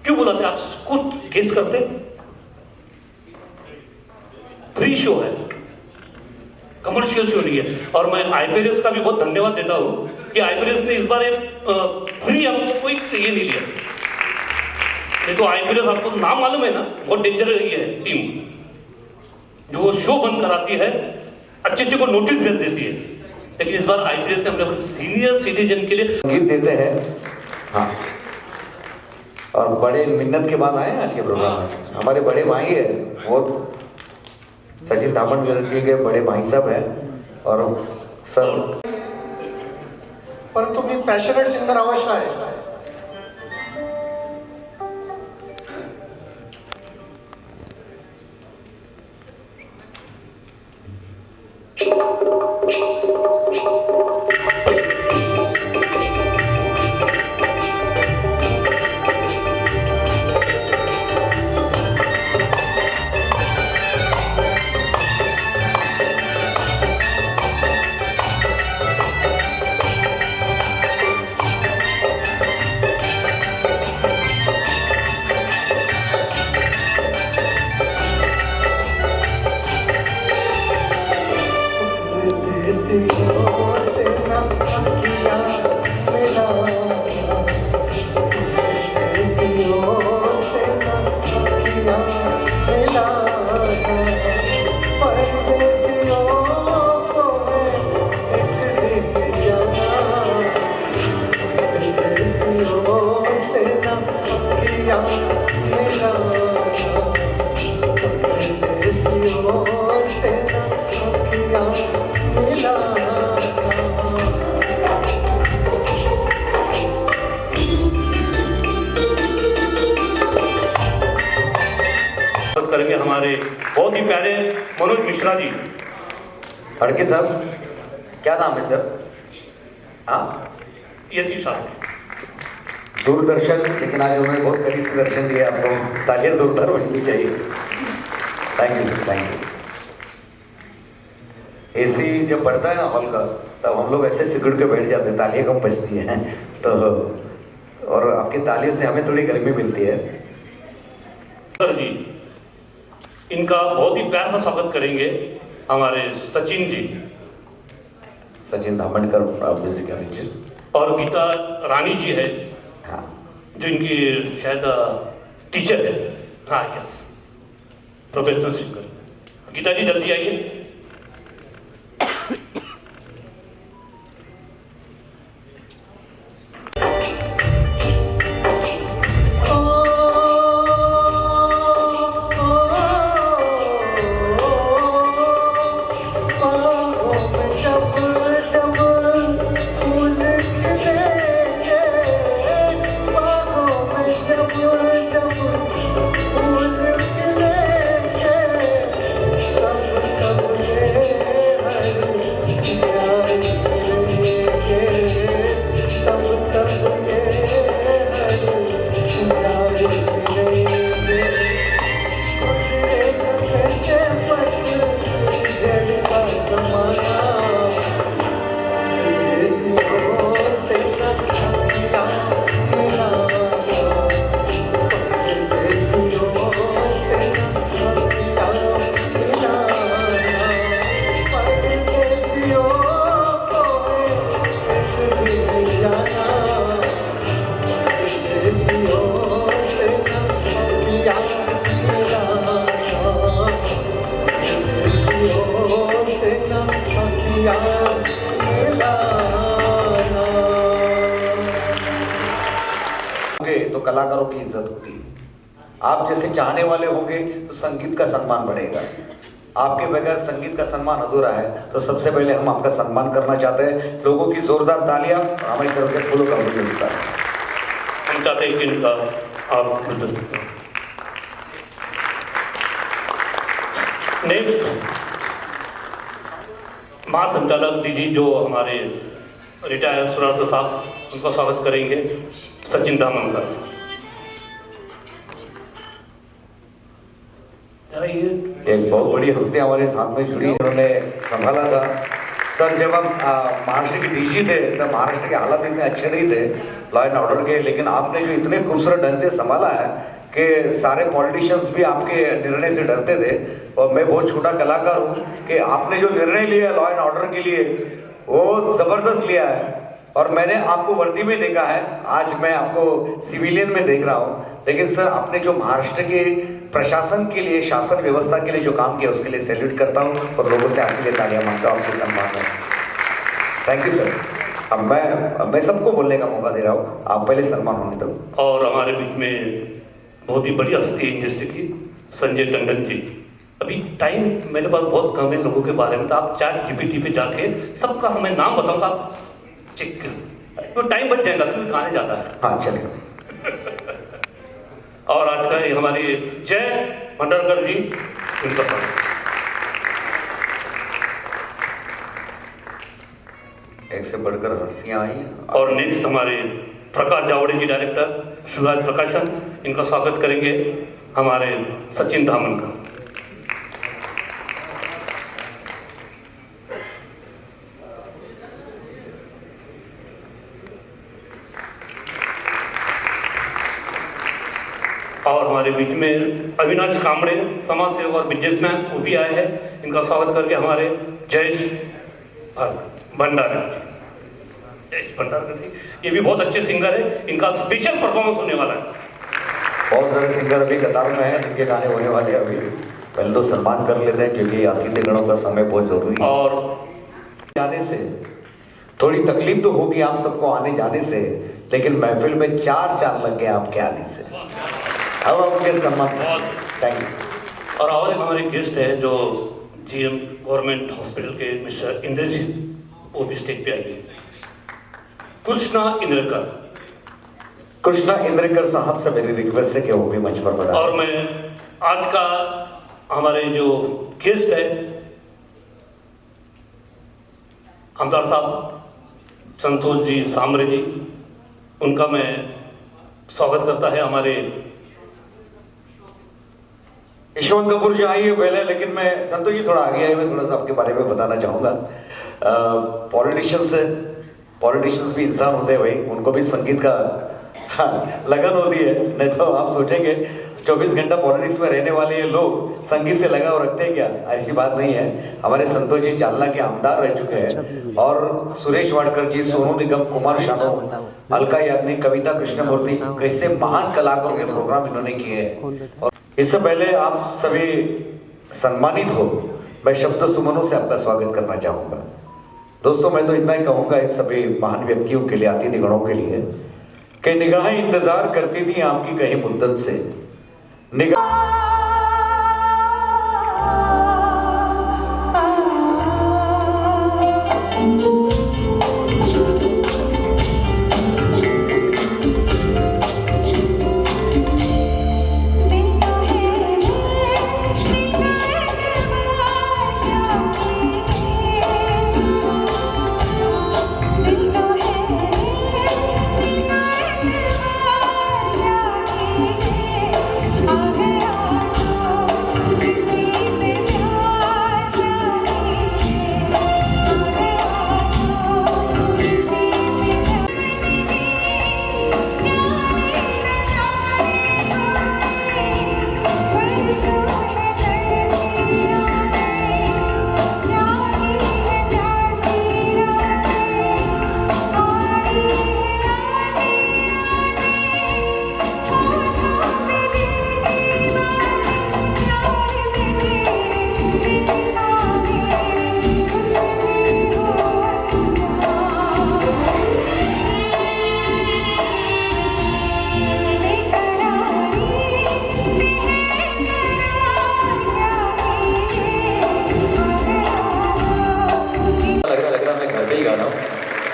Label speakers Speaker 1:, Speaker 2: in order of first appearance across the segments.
Speaker 1: क्यों बुलाते? आप खुद गेस करते। फ्री शो है, कमर्शियल शो नहीं है। और मैं आईपीएस का भी बहुत धन्यवाद देता हूं कि आईपीएस ने इस बार एक फ्री हमको कोई ये नहीं लिया। नहीं तो आईपीएस आपको नाम मालूम है ना, बहुत डेंजर ये है टीम, जो वो शो बंद कराती है, अच्छे अच्छे को नोटिस भेज देती है। लेकिन इस बार आईपीएस ने हमने सीनियर सिटीजन के लिए
Speaker 2: गिफ्ट देते हैं। हाँ, और बड़े मिन्नत के बाद आए हैं आज के प्रोग्राम में। हमारे बड़े भाई है, वो सचिन धामणकर जी के बड़े भाई साहब हैं। और सर,
Speaker 3: परंतु मी पॅशनेट सिंगर अवश्य आहे.
Speaker 1: करेंगे हमारे बहुत ही प्यारे मनोज मिश्रा जी।
Speaker 2: अड़के साहब, क्या नाम है सर? हाँ,
Speaker 1: यतीश साहब,
Speaker 2: दूरदर्शन, लेकिन आज उन्होंने बहुत करीब से दर्शन दिया आपको। तालियां जोरदार बननी चाहिए। Thank you sir, thank you. AC जब बढ़ता है ना हॉल का, तब हम लोग ऐसे सिकुड़ के बैठ जाते हैं, तालियां कम बजती हैं तो। और आपकी तालियों से हमें थोड़ी गर्मी मिलती है।
Speaker 1: सर जी, इनका बहुत ही प्यार से स्वागत करेंगे हमारे सचिन जी,
Speaker 2: सचिन धामणकर म्यूजिक,
Speaker 1: और गीता रानी जी है।
Speaker 2: हाँ,
Speaker 1: जो इनकी शायद टीचर है। हाँ, यस, प्रोफेशनल सिंगर। गीता जी जल्दी आइए।
Speaker 2: तो कलाकारों की इज्जत होगी। आप जैसे चाहने वाले होंगे तो संगीत का सम्मान बढ़ेगा। आपके बगैर संगीत का सम्मान अधूरा है। तो सबसे पहले हम आपका सम्मान करना चाहते हैं। लोगों की जोरदार तालियां और हमारी तरफ से फूलों का गुलदस्ता।
Speaker 1: हम चाहते हैं कि इनका आप गुलदस्ता। नेक्स्ट महासंचालक डीजी जो हमारे रिटायर सुराज साहब, उनका स्वागत करेंगे सचिन धामणकर।
Speaker 2: एक बहुत बड़ी हस्ती हमारे साथ में जुड़ी, उन्होंने संभाला था। सर, जब हम महाराष्ट्र के डीजी थे तब महाराष्ट्र के हालात इतने अच्छे नहीं थे, लॉ एंड ऑर्डर के, लेकिन आपने जो इतने खूबसूरत ढंग से संभाला है कि सारे पॉलिटिशियंस भी आपके निर्णय से डरते थे। और मैं बहुत छोटा कलाकार हूँ कि आपने जो निर्णय लिया लॉ एंड ऑर्डर के लिए वो जबरदस्त लिया है। और मैंने आपको वर्दी में देखा है, आज मैं आपको सिविलियन में देख रहा हूँ, लेकिन सर आपने जो महाराष्ट्र के प्रशासन के लिए, शासन व्यवस्था के लिए जो काम किया उसके लिए सैल्यूट करता हूँ और लोगों से आपके लिए तालियां मांगता हूँ आपके सम्मान में। Thank you sir. अब मैं सबको बोलने का मौका दे रहा हूँ, आप पहले सम्मान होने दो।
Speaker 1: और हमारे बीच में बहुत ही बड़ी हस्ती है इंडस्ट्री की, संजय टंडन जी। अभी टाइम मेरे पास बहुत कम है लोगों के बारे में, तो आप चैट जीपीटी पे जाके सबका हमें नाम बताऊंगा, आप चेक तो टाइम बच जाएगा क्योंकि गाने जाता है।
Speaker 2: हाँ चलिए।
Speaker 1: और आज का ये हमारे जय भंडारकर जी, इनका स्वागत।
Speaker 2: एक से बढ़कर हंसियां आई।
Speaker 1: और नेक्स्ट हमारे प्रकाश जावड़े जी, डायरेक्टर शिवराज प्रकाशन, इनका स्वागत करेंगे हमारे सचिन धामन का। और हमारे बीच में अविनाश कामड़े, समाज सेवक और बिजनेसमैन, वो भी आए हैं। इनका स्वागत करके हमारे जयेश भंडारी, जयेश भंडारी जी, ये भी बहुत अच्छे सिंगर है, इनका स्पेशल परफॉर्मेंस होने वाला है।
Speaker 2: बहुत सारे सिंगर अभी कतार में हैं जिनके गाने होने वाले हैं। अभी पहले तो सम्मान कर लेते हैं क्योंकि अतिथि गणों का समय बहुत जरूरी है।
Speaker 1: और
Speaker 2: जाने से थोड़ी तकलीफ तो होगी आप सबको आने जाने से, लेकिन महफिल में चार चांद लग गए आपके आने से। अब आपके सम्मान, थैंक यू।
Speaker 1: और एक हमारे गेस्ट है जो जीएम गवर्नमेंट हॉस्पिटल के मिस्टर इंद्रजीत, वो भी स्टेज पे आएंगे। कृष्णा इंद्रकर।
Speaker 2: कृष्णा इंद्रकर साहब से मेरी रिक्वेस्ट है कि वो भी मंच पर बता।
Speaker 1: और मैं आज का हमारे जो गेस्ट है हमदार साहब संतोष जी सामरे जी, उनका मैं स्वागत करता है। हमारे
Speaker 2: यशवंत कपूर जी आइए पहले, लेकिन मैं संतोष जी थोड़ा आगे आए, मैं थोड़ा सा आपके बारे में बताना चाहूँगा। पॉलिटिशियंस भी इंसान होते हैं भाई, उनको भी संगीत का लगन होती है। नहीं तो आप सोचेंगे 24 घंटा पॉलिटिक्स में रहने वाले ये लोग संगीत से लगाव रखते हैं क्या? ऐसी बात नहीं है। हमारे संतोष जी जालना के आमदार रह चुके हैं, और सुरेश वाडकर जी, सोनू निगम, कुमार शानू, अलका याग्निक, कविता कृष्णमूर्ति, कैसे महान कलाकारों के प्रोग्राम इन्होंने किए हैं। और इससे पहले आप सभी सम्मानित हो, मैं शब्द सुमनों से आपका स्वागत करना चाहूंगा। दोस्तों मैं तो इतना ही कहूंगा इन सभी महान व्यक्तियों के लिए, अतिथि गणों के लिए, कि निगाहें इंतजार करती थी आपकी कहीं मुद्दत से।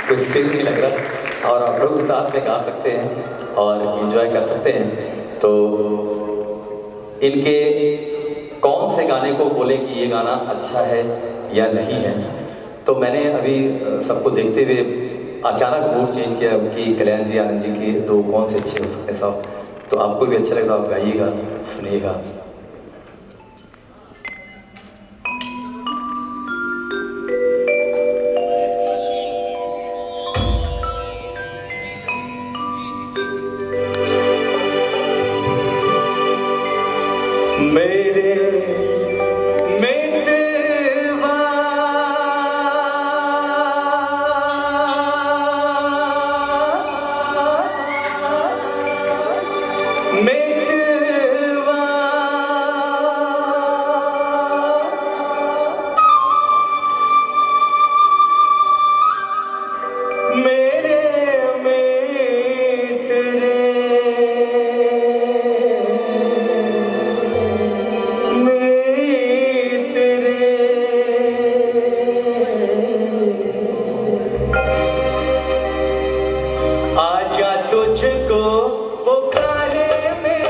Speaker 4: कोई स्टिल नहीं लग रहा, और आप लोग साथ में गा सकते हैं और एंजॉय कर सकते हैं। तो इनके कौन से गाने को बोले कि ये गाना अच्छा है या नहीं है, तो मैंने अभी सबको देखते हुए अचानक मूड चेंज किया कि कल्याण जी, आनंद जी के तो कौन से अच्छे हो सकते हैं साहब। तो आपको भी अच्छा लगता, आप गाइएगा, सुनिएगा। मेरे मितवा मितवा मेरे आजा तुझको पुकारे मेरे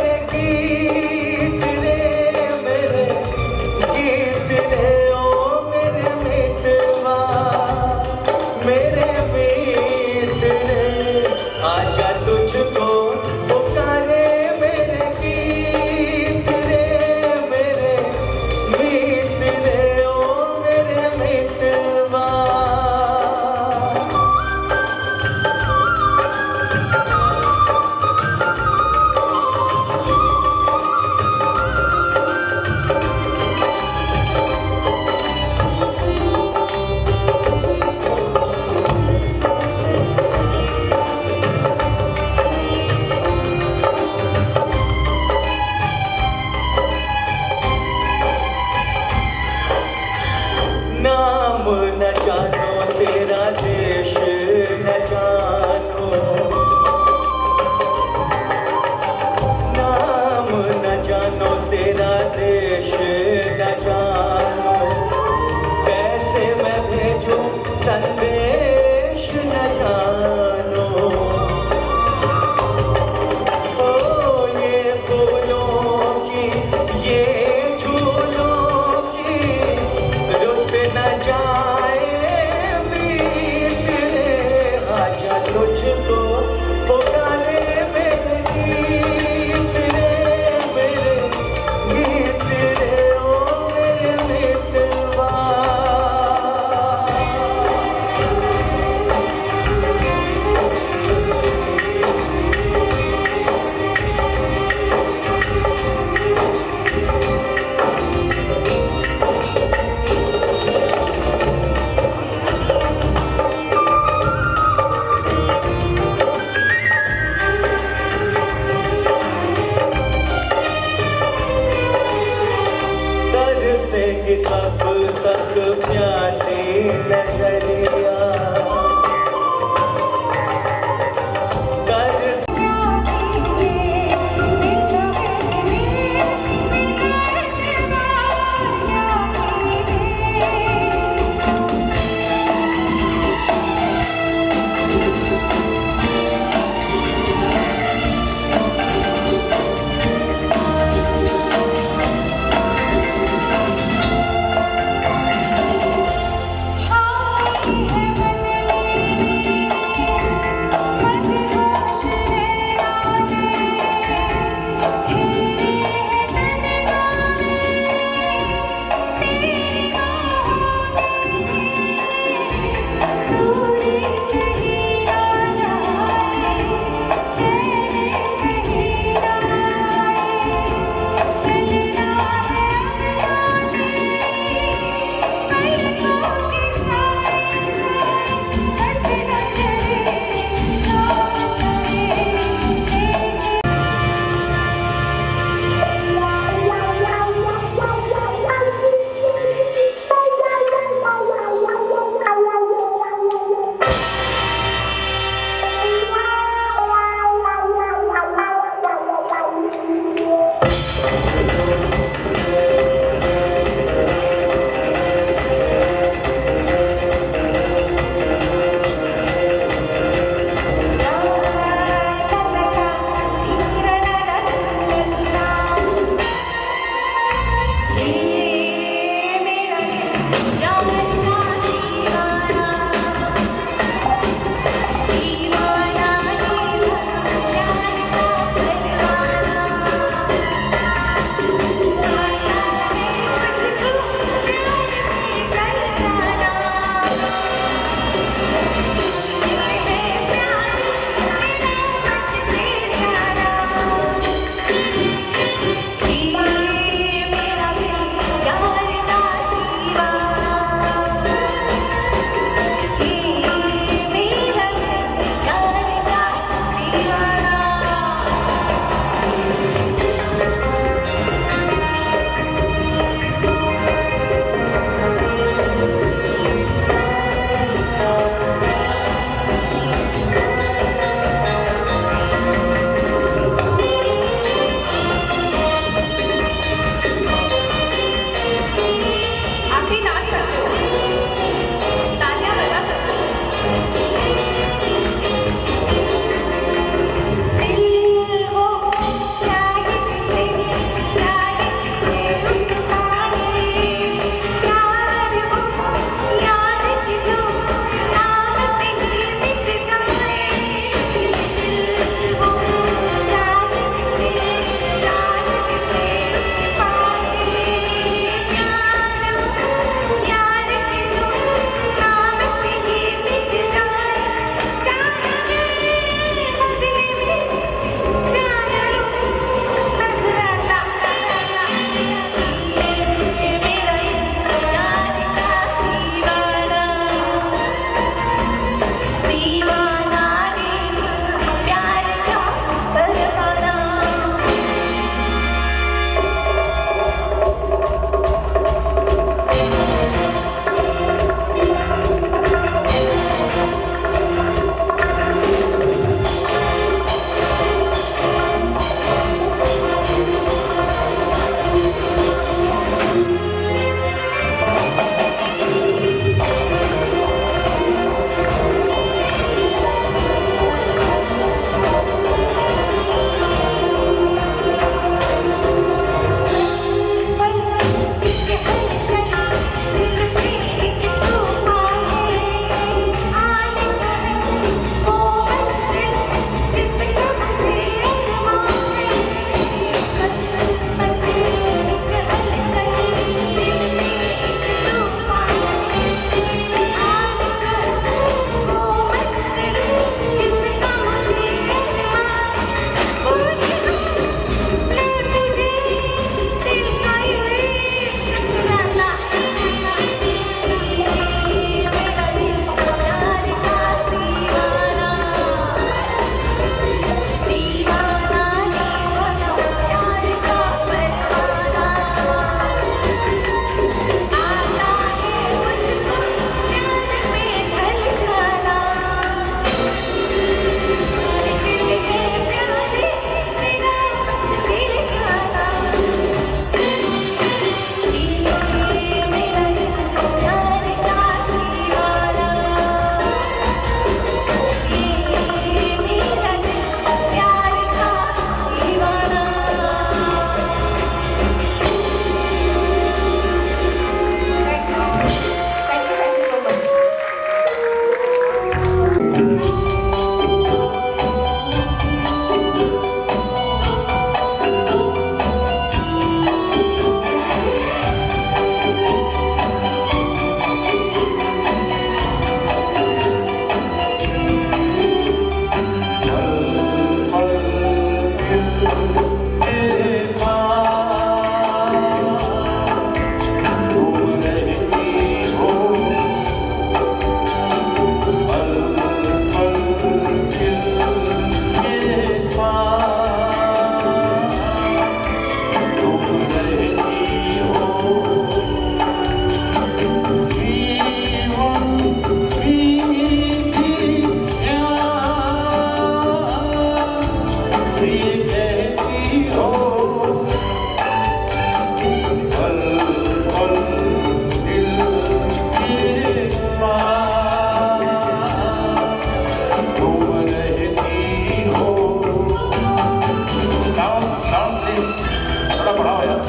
Speaker 3: बढ़ाओ यार।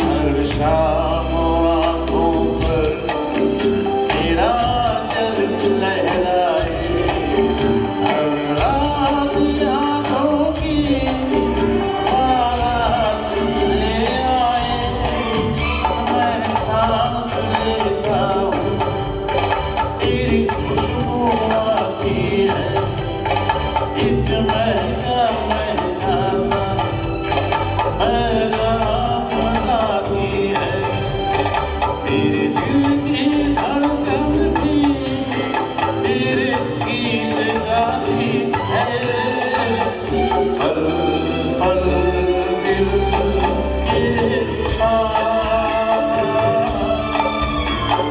Speaker 3: हर शाम आँखों पर तेरा जल लहराए, हर रात यादों की बारात ले आए। मैं सांस लेता हूँ, तेरी खुशबू आती है, इस महका महकाता पैगाम लाती है। तेरे दिल की धड़कन भी तेरे गीत गाती है। पल पल दिल के पास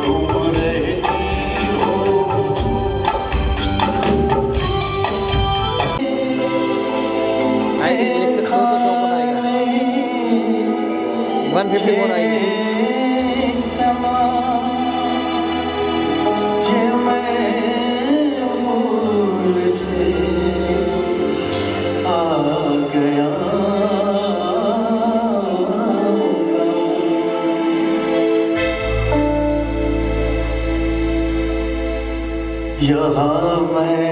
Speaker 3: तुम रहती हो।
Speaker 5: आएगी इलेक्शन तो कौन आएगा 154 आएगी
Speaker 3: यहाँ मैं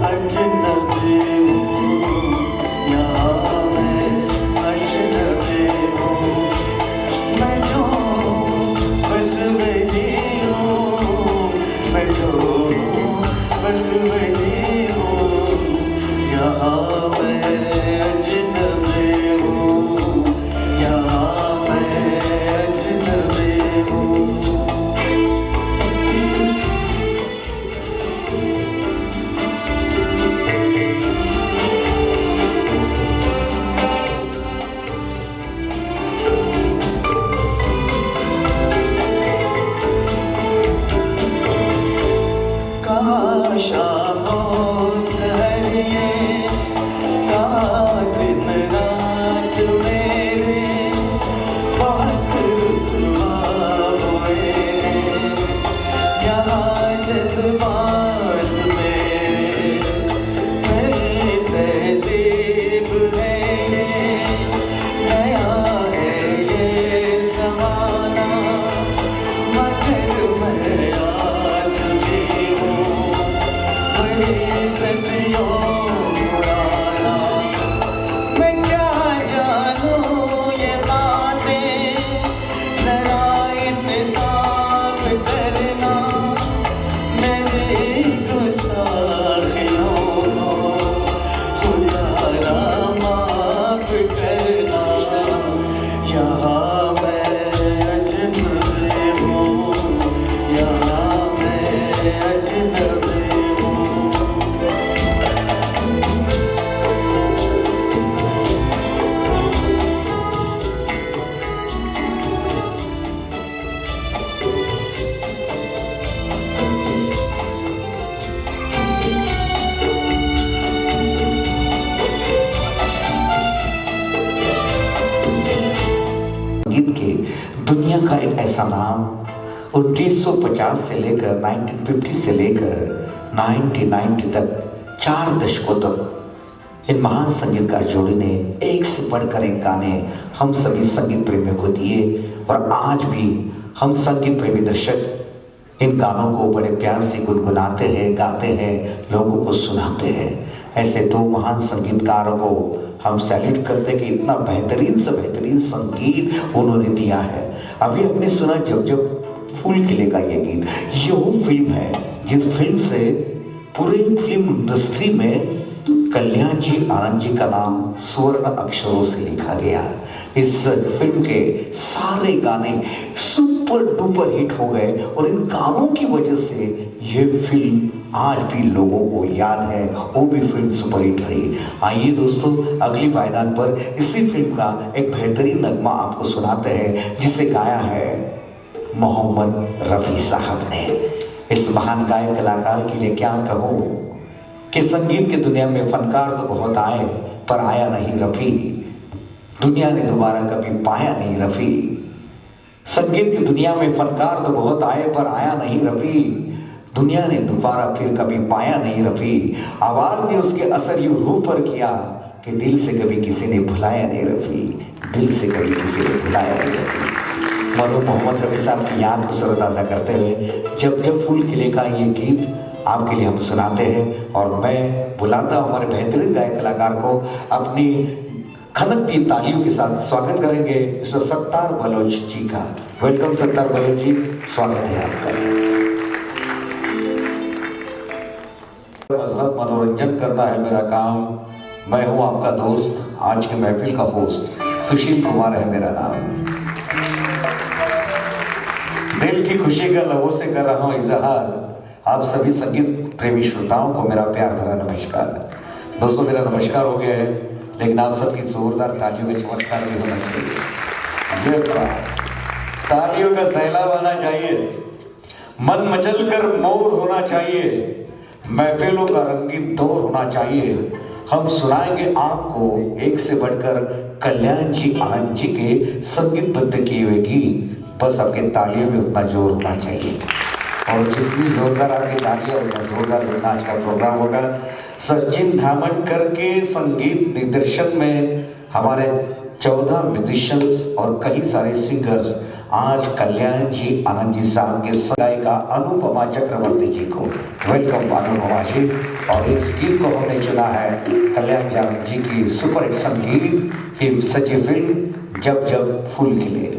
Speaker 3: अजनबी हूँ, यहाँ मैं अजनबी हूँ, मैं जो बस वही हूँ, मैं जो बस वही हूँ। यहाँ मैं अजनबी हूँ, यहाँ मैं अजनबी हूँ। शामों सहरिए कहाँ दिन रात मेरे बहुत रुसवा हुए, यहाँ जज्बात मेरे नई तहजीब है ये, नया है ये ज़माना, मगर मैं याद भी हूँ सदियों पुराना। मैं क्या जानूं ये बातें, जरा इंसाफ करना, मेरी गुस्ताखियों को खुदा माफ करना। यहाँ मैं अजनबी हूँ, यहाँ मैं अजनबी हूँ।
Speaker 2: संगीत के दुनिया का एक ऐसा नाम 1950 से लेकर 1950 से लेकर 1990 तक 4 दशकों तक इन महान संगीतकार जोड़ी ने एक से बढ़कर एक गाने हम सभी संगीत प्रेमियों को दिए, और आज भी हम संगीत प्रेमी दर्शक इन गानों को बड़े प्यार से गुनगुनाते हैं, गाते हैं, लोगों को सुनाते हैं। ऐसे दो महान संगीतकारों को हम सैल्यूट करते कि इतना बेहतरीन से बेहतरीन संगीत उन्होंने दिया है। अभी आपने सुना जब जब फूल खिलेगा ये गीत, ये वो फिल्म है जिस फिल्म से पूरी फिल्म इंडस्ट्री में कल्याण जी आनंद जी का नाम स्वर्ण अक्षरों से लिखा गया। इस फिल्म के सारे गाने सुपर डुपर हिट हो गए, और इन गानों की वजह से ये फिल्म आज भी लोगों को याद है, वो भी फिल्म सुपर हिट रही। आइए दोस्तों, अगली पायदान पर इसी फिल्म का एक बेहतरीन नगमा आपको सुनाते हैं, जिसे गाया है मोहम्मद रफ़ी साहब ने। इस महान गायक कलाकार के लिए क्या कहूँ, कि संगीत की दुनिया में फनकार तो बहुत आए पर आया नहीं रफी, दुनिया ने दोबारा कभी पाया नहीं रफी। संगीत की दुनिया में फनकार तो बहुत आए पर आया नहीं रफी, दुनिया ने दोबारा फिर कभी पाया नहीं रफी। आवाज ने उसके असर यूं रूह पर किया कि दिल से कभी किसी ने भुलाया नहीं रफी, दिल से कभी किसी ने भुलाया नहीं रफी। मरहूम मोहम्मद रफी साहब की याद को सरोताज़ा करते हुए जब जब फूल खिले का ये गीत आपके लिए हम सुनाते हैं, और मैं बुलाता हूँ हमारे बेहतरीन गायक कलाकार को, अपनी खनकती तालियों के साथ स्वागत करेंगे मिस्टर सत्तार बलोच जी का। वेलकम सत्तार बलोच जी, स्वागत है आपका। मजहब मनोरंजन करना है मेरा काम, मैं हूँ आपका दोस्त, आज के महफिल का होस्ट सुशील कुमार है मेरा नाम। दिल की खुशी का लबों से कर रहा हूँ इजहार, आप सभी संगीत प्रेमी श्रोताओं को मेरा प्यार भरा नमस्कार। दोस्तों मेरा नमस्कार हो गया है, लेकिन आप सबकी जोरदार तालियों में चमत्कार भी होना चाहिए। तालियों का सैलाब आना चाहिए, मन मचल कर मोर होना चाहिए, महफिलों का रंगीन दौर होना चाहिए। हम सुनाएंगे आपको एक से बढ़कर कल्याण जी आनंद जी के संगीतबद्ध किए हुए गीत, बस आपके तालियों में उतना जोर होना चाहिए। और जितनी जोरदार आपकी तालियां उतना जोरदार नाच का प्रोग्राम होगा। सचिन धामनकर के संगीत निर्देशन में हमारे 14 म्यूजिशियंस और कई सारे सिंगर्स आज कल्याण जी आनंद जी साहब के गायिका अनुपमा चक्रवर्ती जी को वेलकम अनुपमा जी। और इस गीत को हमने चुना है कल्याण जी आनंद जी की सुपर हिट संगीत की सच्ची फिल्म जब जब फूल खिले।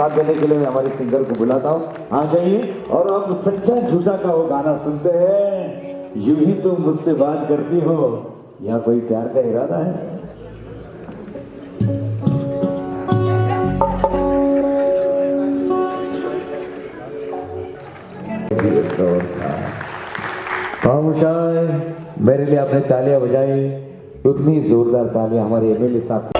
Speaker 6: साथ देने के लिए मैं हमारे सिंगर को बुलाता हूँ। आ जाइए और हम सच्चा झूठा का वो गाना सुनते हैं। यूं ही तुम मुझसे बात करती हो या कोई प्यार का इरादा है। खामोशाई, मेरे लिए आपने तालियां बजाई, उतनी जोरदार तालियां हमारे एमएलए साहब।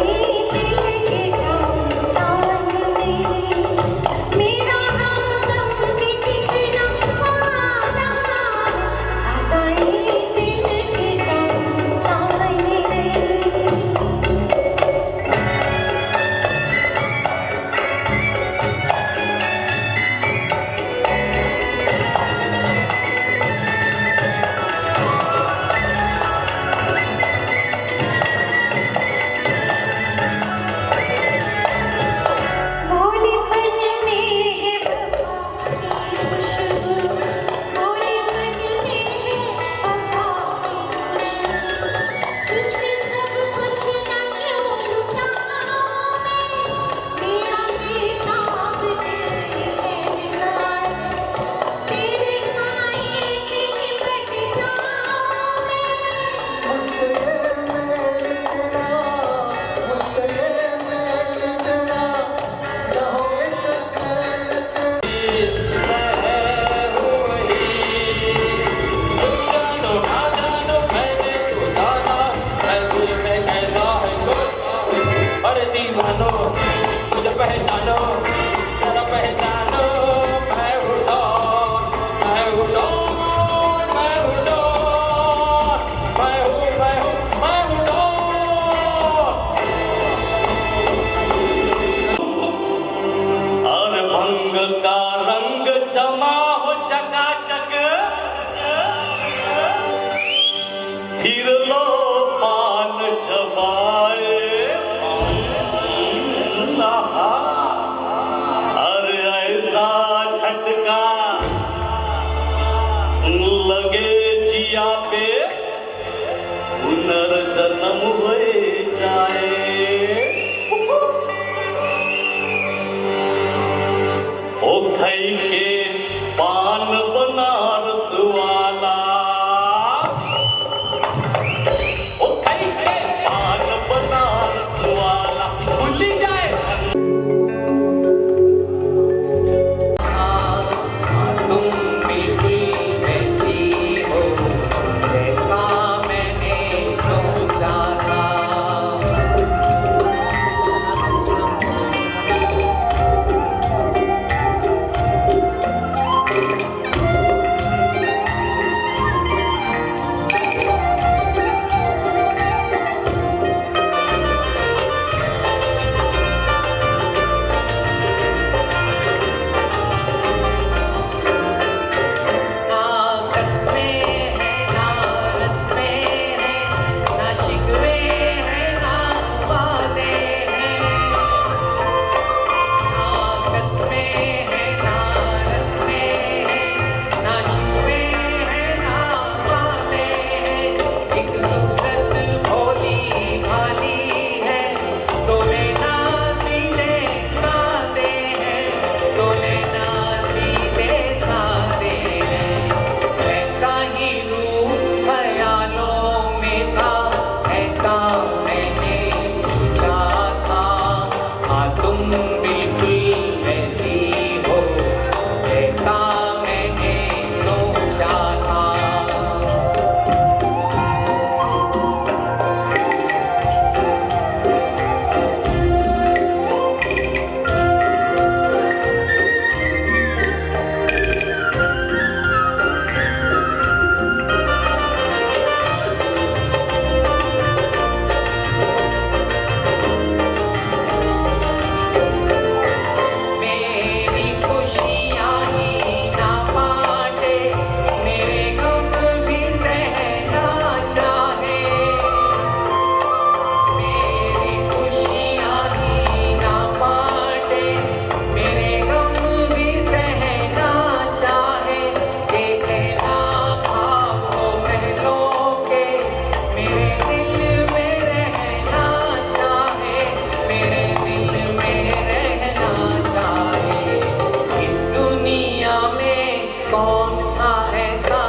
Speaker 7: कौन था ऐसा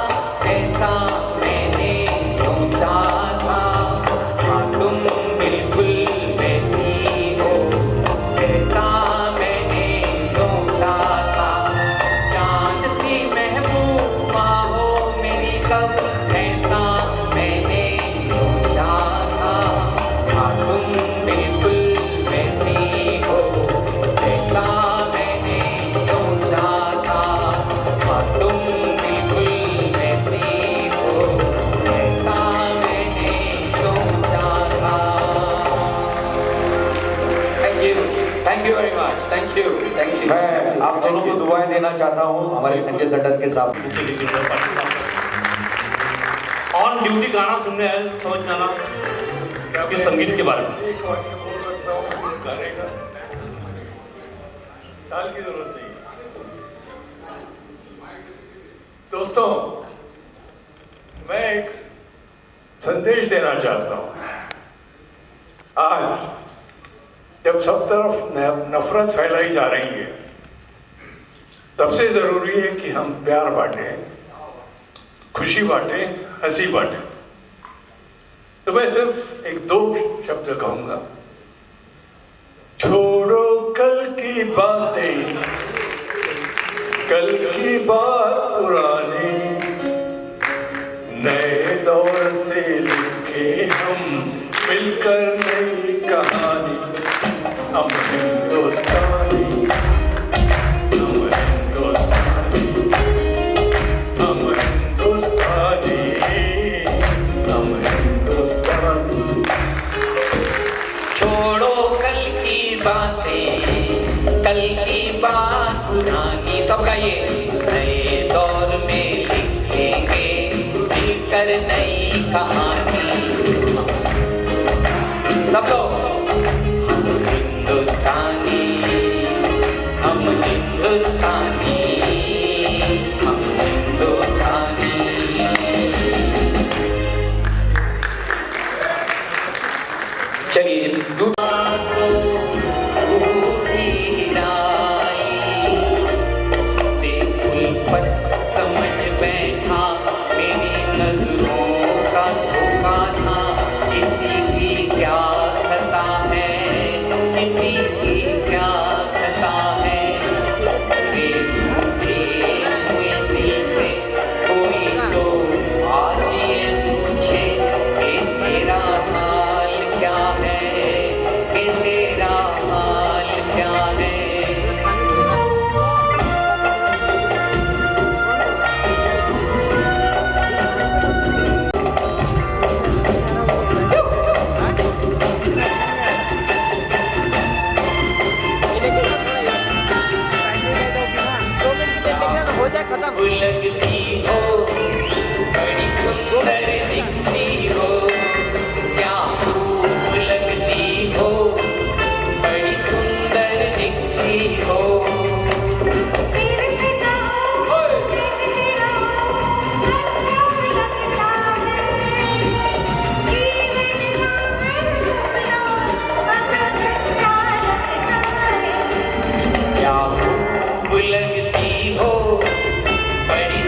Speaker 7: ऐसा मैंने सोचा था हाँ तुम बिल्कुल वैसी हो जैसा मैंने सोचा था चांद सी महबूबा हो मेरी कब ऐसा मैंने सोचा था हाँ तुम बिल्कुल वैसी हो जैसा मैंने सोचा था हाँ तुम बिल्कुल वैसी हो जैसा मैंने सोचा था thank you very much thank you
Speaker 2: मैं आप दोनों को दुआएं देना चाहता हूँ हमारे संजय टंडन के साथ।
Speaker 1: ऑन ड्यूटी गाना सुनने आए समझ में आना कि संगीत के बारे में
Speaker 8: एक वाक्य बोल सकता हूँ गाने का ताल की जरूरत नहीं दोस्तों मैं एक संदेश देना चाहता हूँ आज जब सब तरफ नफरत फैलाई जा रही है सबसे जरूरी है कि हम प्यार बांटें खुशी बांटें हंसी बांटें तो मैं सिर्फ एक दो शब्द कहूंगा छोड़ो कल की बातें कल की बात पुरानी नए दौर से लिखे हम मिलकर नई कहानी हम हिंदुस्तानी हम हिंदुस्तानी हम हिंदुस्तानी हम हिंदुस्तानी
Speaker 7: छोड़ो कल की बातें कल की बात पुरानी सबका ये नए दौर में लिखेंगे मिलकर नई कहानी सब लोग हम हिंदुस्तानी हम हिंदुस्तानी हम हिंदुस्तानी चलिए से उल्फत समझ बैठा मेरी नजरों का धोखा था किसी की क्या खता है किसी की क्या खता है ये टूटे हुए दिल से कोई तो आज ये पूछे कि तेरा हाल क्या है कि तेरा हाल क्या है
Speaker 5: हो जाए खत्म
Speaker 7: लगती हो बड़ी सुंदर दिखती हो क्या खूब लगती हो बड़ी सुंदर दिखती हो क्या खूब लगती हो बड़ी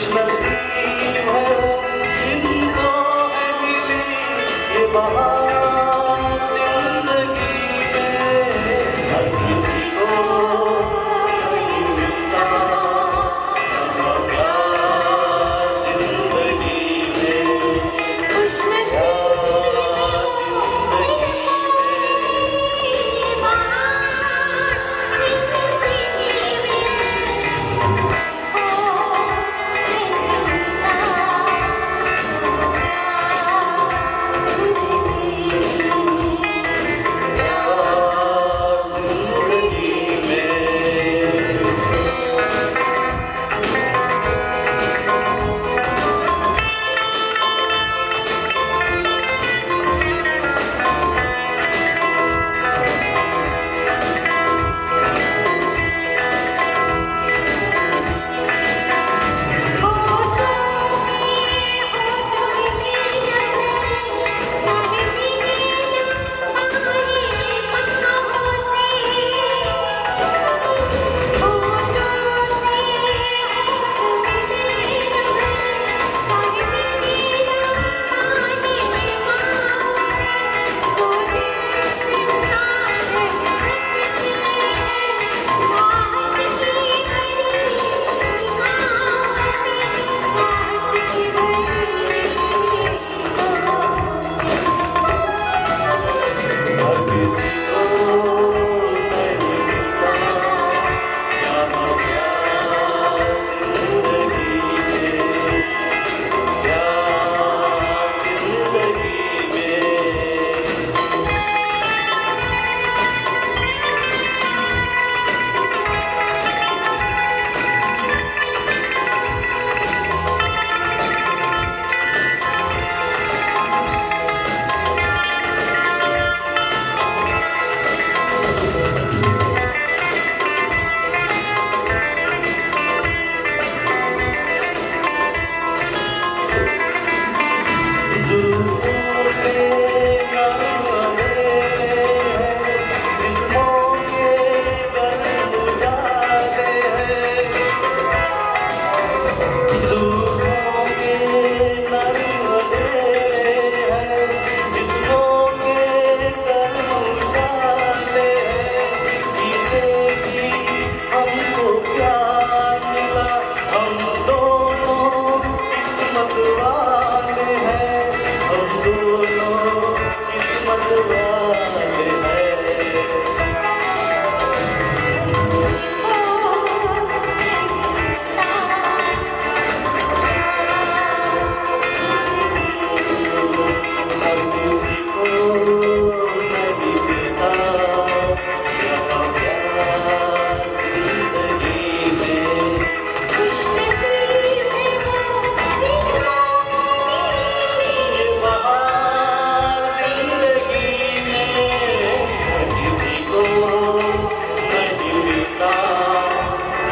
Speaker 3: खुशनसीब है वो जिनको है मिली ये बहार जिंदगी में। हर किसी को नहीं मिलता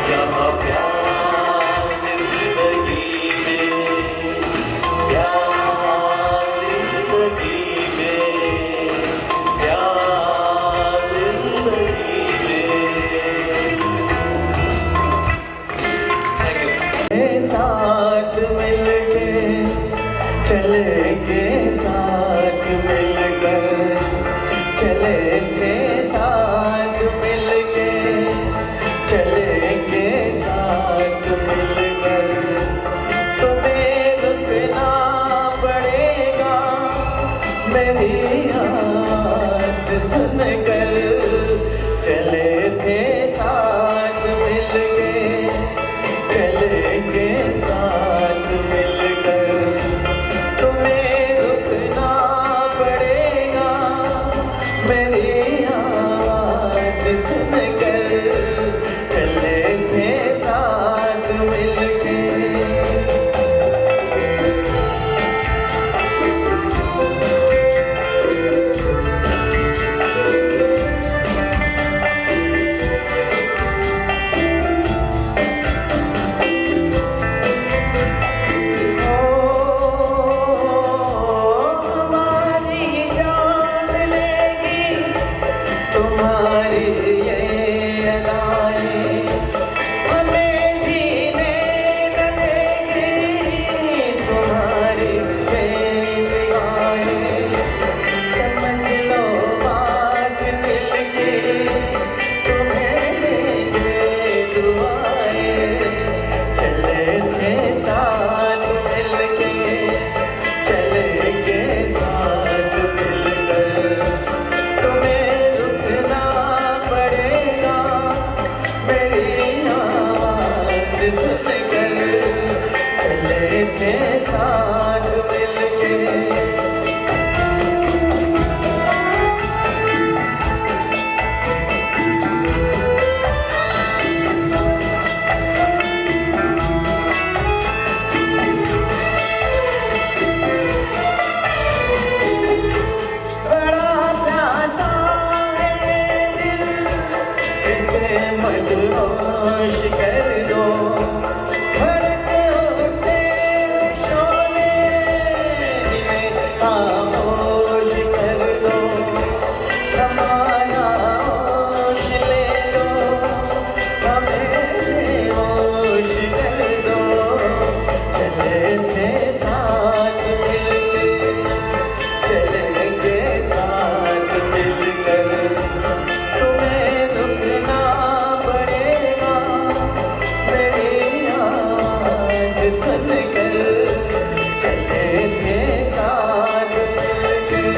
Speaker 3: यहाँ प्यार जिंदगी में। साथ मिलके चलेंगे, साथ मिलकर चलेंगे, साथ मिलके चलेंगे, साथ मिलकर तुम्हें रुकना पड़ेगा मेरी आस सुनकर। चले थे साथ मिलके चलेंगे, साथ मिलकर तुम्हें रुकना पड़ेगा मेरी आस सुनकर। चले थे साथ मिलके। से सुनकर चले थे साथ मिलकर।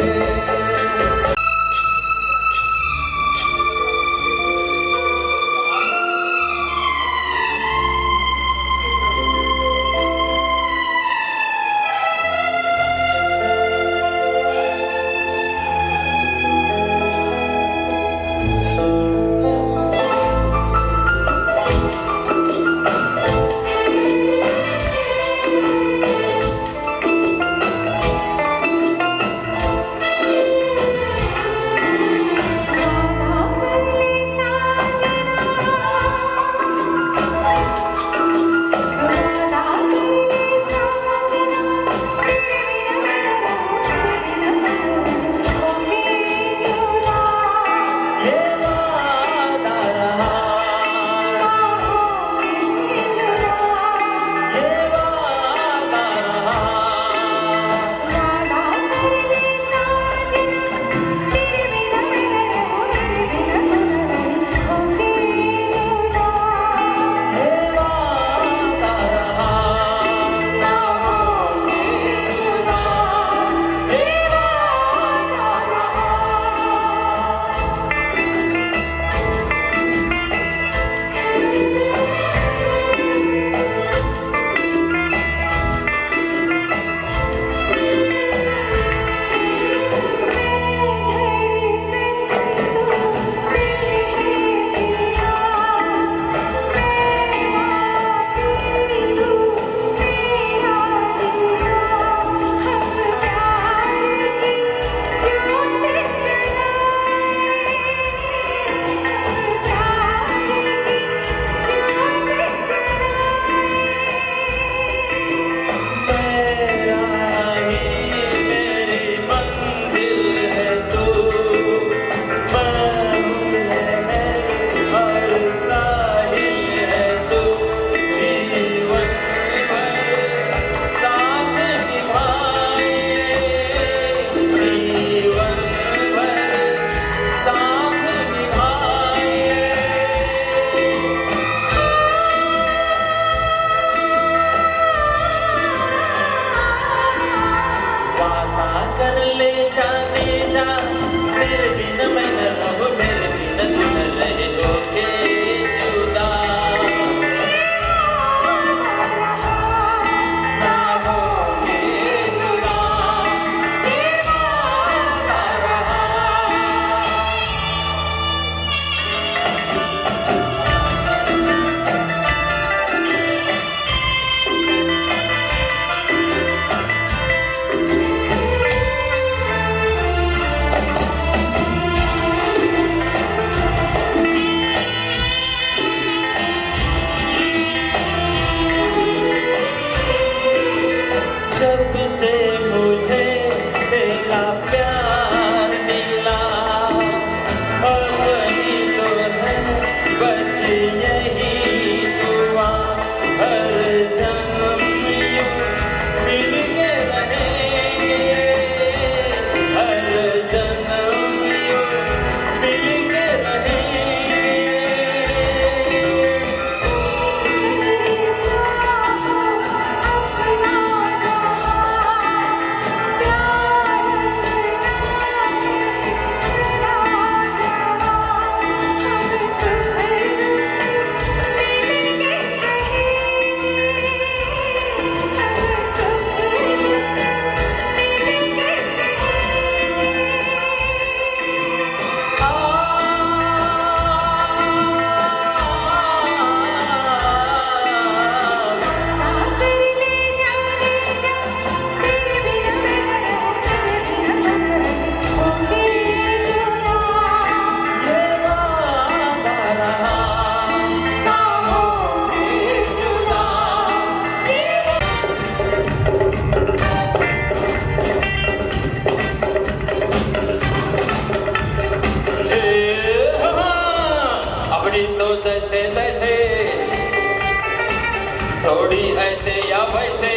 Speaker 7: थोड़ी ऐसे या वैसे,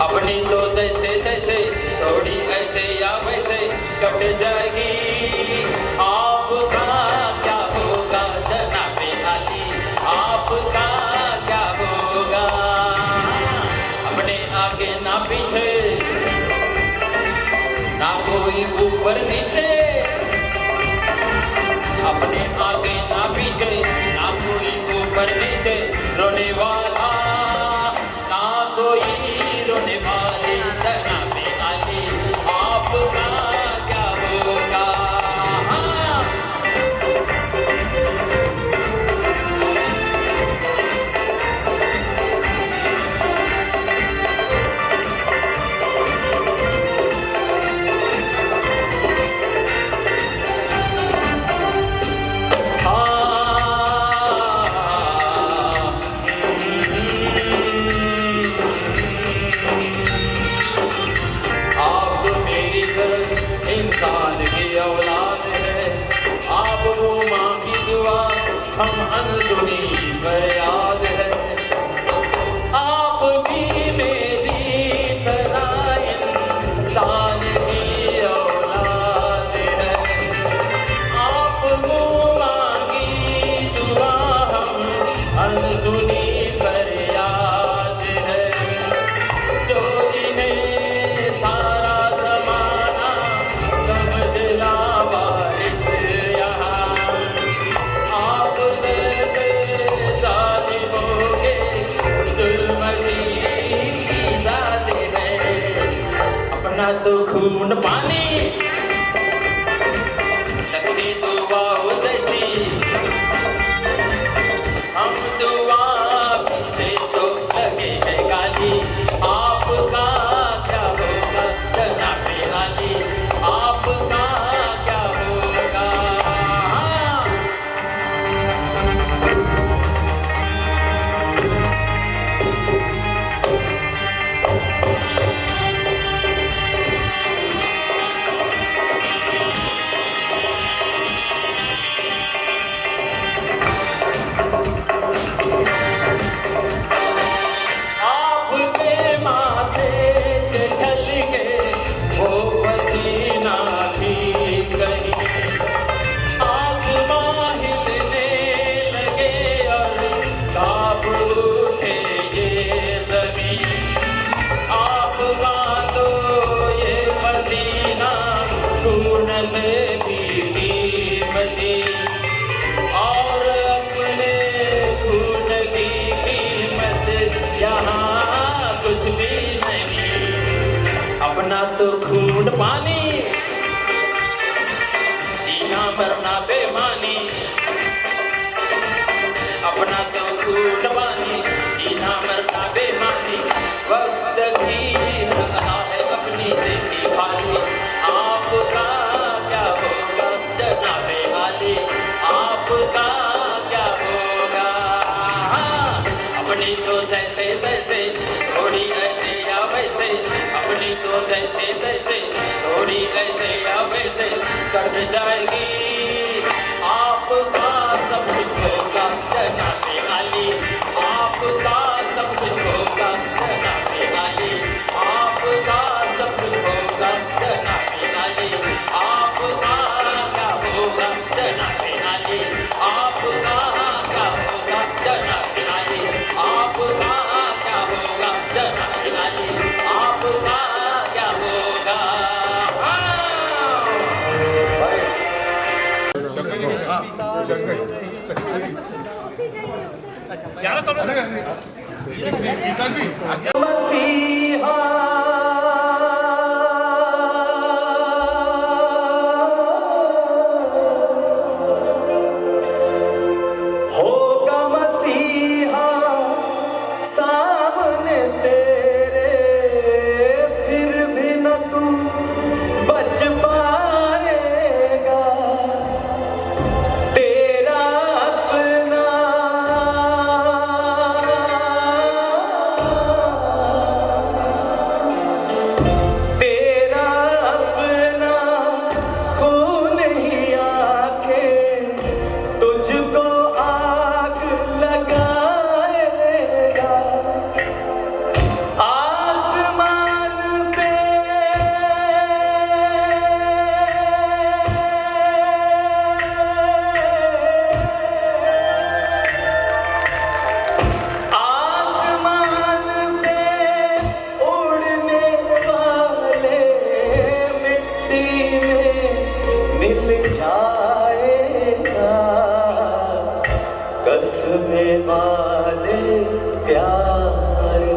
Speaker 7: अपनी तो जैसे तैसे, थोड़ी ऐसे या वैसे कट जाएगी। आपका क्या होगा जनाबे अली, आपका क्या होगा? ना कोई ऊपर नीचे, अपने आगे ना पीछे, ना कोई ऊपर नीचे, रोने वाला ना कोई रोने वाले, जनाबे आली आपका क्या होगा। हाँ। आप मेरी तरह इंसान की औलाद है, आप वो माँ की दुआ हम अनसुनी फरियाद है। आप भी मेरी तरह इंसान की औलाद है, आप वो मांगी दुआ हम अनसुनी फरियाद है। जो इन्हें सारा ज़माना समझना वारिस यहाँ, आप जैसे ज़ालिमों के जुल्म की ज़ात है। अपना तो खून पानी लगती दुआओं जैसी, हम दुआ पीते तो लगे है गाली, आपका क्या होगा जनाबे आली, आपका क्या होगा। आपके माथे से छलके वो पसीना भी कहीं, आसमां हिलने लगे और कांप उठे ये ज़मीन। आपका तो ये पसीना खून से भी कीमती, और अपने खून की कीमत यहाँ कुछ भी नहीं। अपना तो खून पानी, जीना मरना बेमानी, अपना तो खून पानी, जीना मरना बेमानी। वक्त की रखना है अपनी देखी भाली, आपका क्या होगा जनाबे आली, आपका क्या होगा। हाँ। अपनी तो जैसे तैसे, थोड़ी ऐसे या वैसे, अपनी तो जैसे तैसे, थोड़ी ऐसे या वैसे कट जाएगी, आपका सब कुछ होगा जनाबे आली, आपका सब कुछ होगा जनाबे आली, आपका सब कुछ होगा जनाबे आली, आपका क्या होगा जनाबे आली, आपका क्या होगा जनाबे आली, आपका क्या होगा जनाबे आली, आपका क्या होगा।
Speaker 3: मसीहा होगा मसीहा सामने तेरे, फिर भी न तू बच पाएगा। तेरा अपना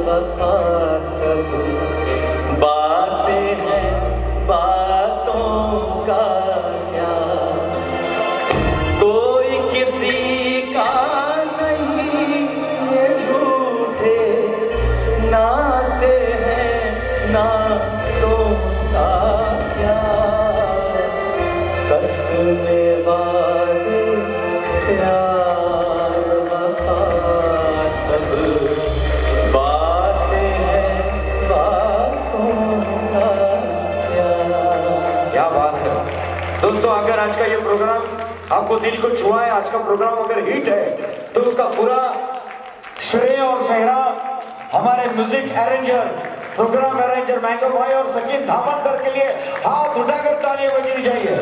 Speaker 3: वफा सब बातें हैं बातों का क्या, कोई किसी का नहीं ये झूठे नाते हैं नातों का क्या, कसमें वादे प्यार वफा सब बातें हैं बातों का क्या।
Speaker 2: क्या बात है दोस्तों, अगर आज का ये प्रोग्राम आपको दिल को छुआ है, आज का प्रोग्राम अगर हिट है, तो उसका पूरा श्रेय और सेहरा हमारे music arranger, programme arranger mango भाई और सचिन धामनकर के लिए हाथ उठाकर तालियां बजनी चाहिए।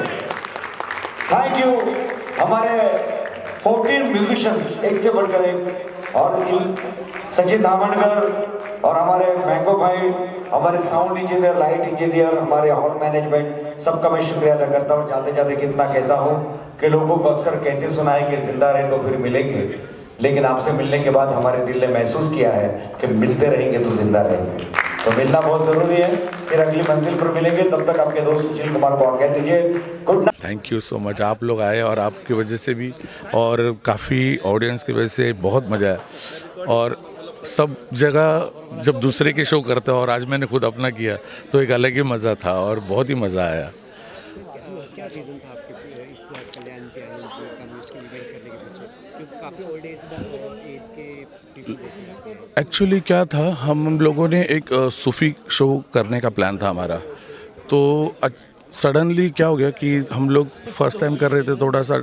Speaker 2: थैंक यू हमारे 14 म्यूजिशियंस, एक से बढ़कर एक, और सचिन धामनकर और हमारे मैंगो भाई, हमारे साउंड इंजीनियर, लाइट इंजीनियर, हमारे हॉल मैनेजमेंट, सबका मैं शुक्रिया अदा करता हूँ। जाते जाते कितना कहता हूँ कि लोगों को अक्सर कहते सुना है कि जिंदा रहे तो फिर मिलेंगे, लेकिन आपसे मिलने के बाद हमारे दिल ने महसूस किया है कि मिलते रहेंगे तो जिंदा रहेंगे, तो मिलना बहुत जरूरी है। फिर अगली मंजिल पर मिलेंगे, तब तक आपके दोस्त सुशील कुमार को कह दीजिए good night.
Speaker 9: Thank you so much, आप लोग आए और आपकी वजह से भी और काफ़ी ऑडियंस की वजह से बहुत मज़ा आया। और सब जगह जब दूसरे के शो करते हैं और आज मैंने खुद अपना किया तो एक अलग ही मज़ा था और बहुत ही मज़ा आया।
Speaker 5: क्या रीज़न था आपके इस कल्याण चैनल से कन्विंस को इवेंट करने के पीछे, क्योंकि काफ़ी ओल्ड एज के पीपल देखते हैं?
Speaker 9: एक्चुअली क्या था, हम लोगों ने एक सूफ़ी शो करने का प्लान था हमारा, तो सडनली क्या हो गया कि हम लोग फर्स्ट टाइम कर रहे थे थोड़ा सा,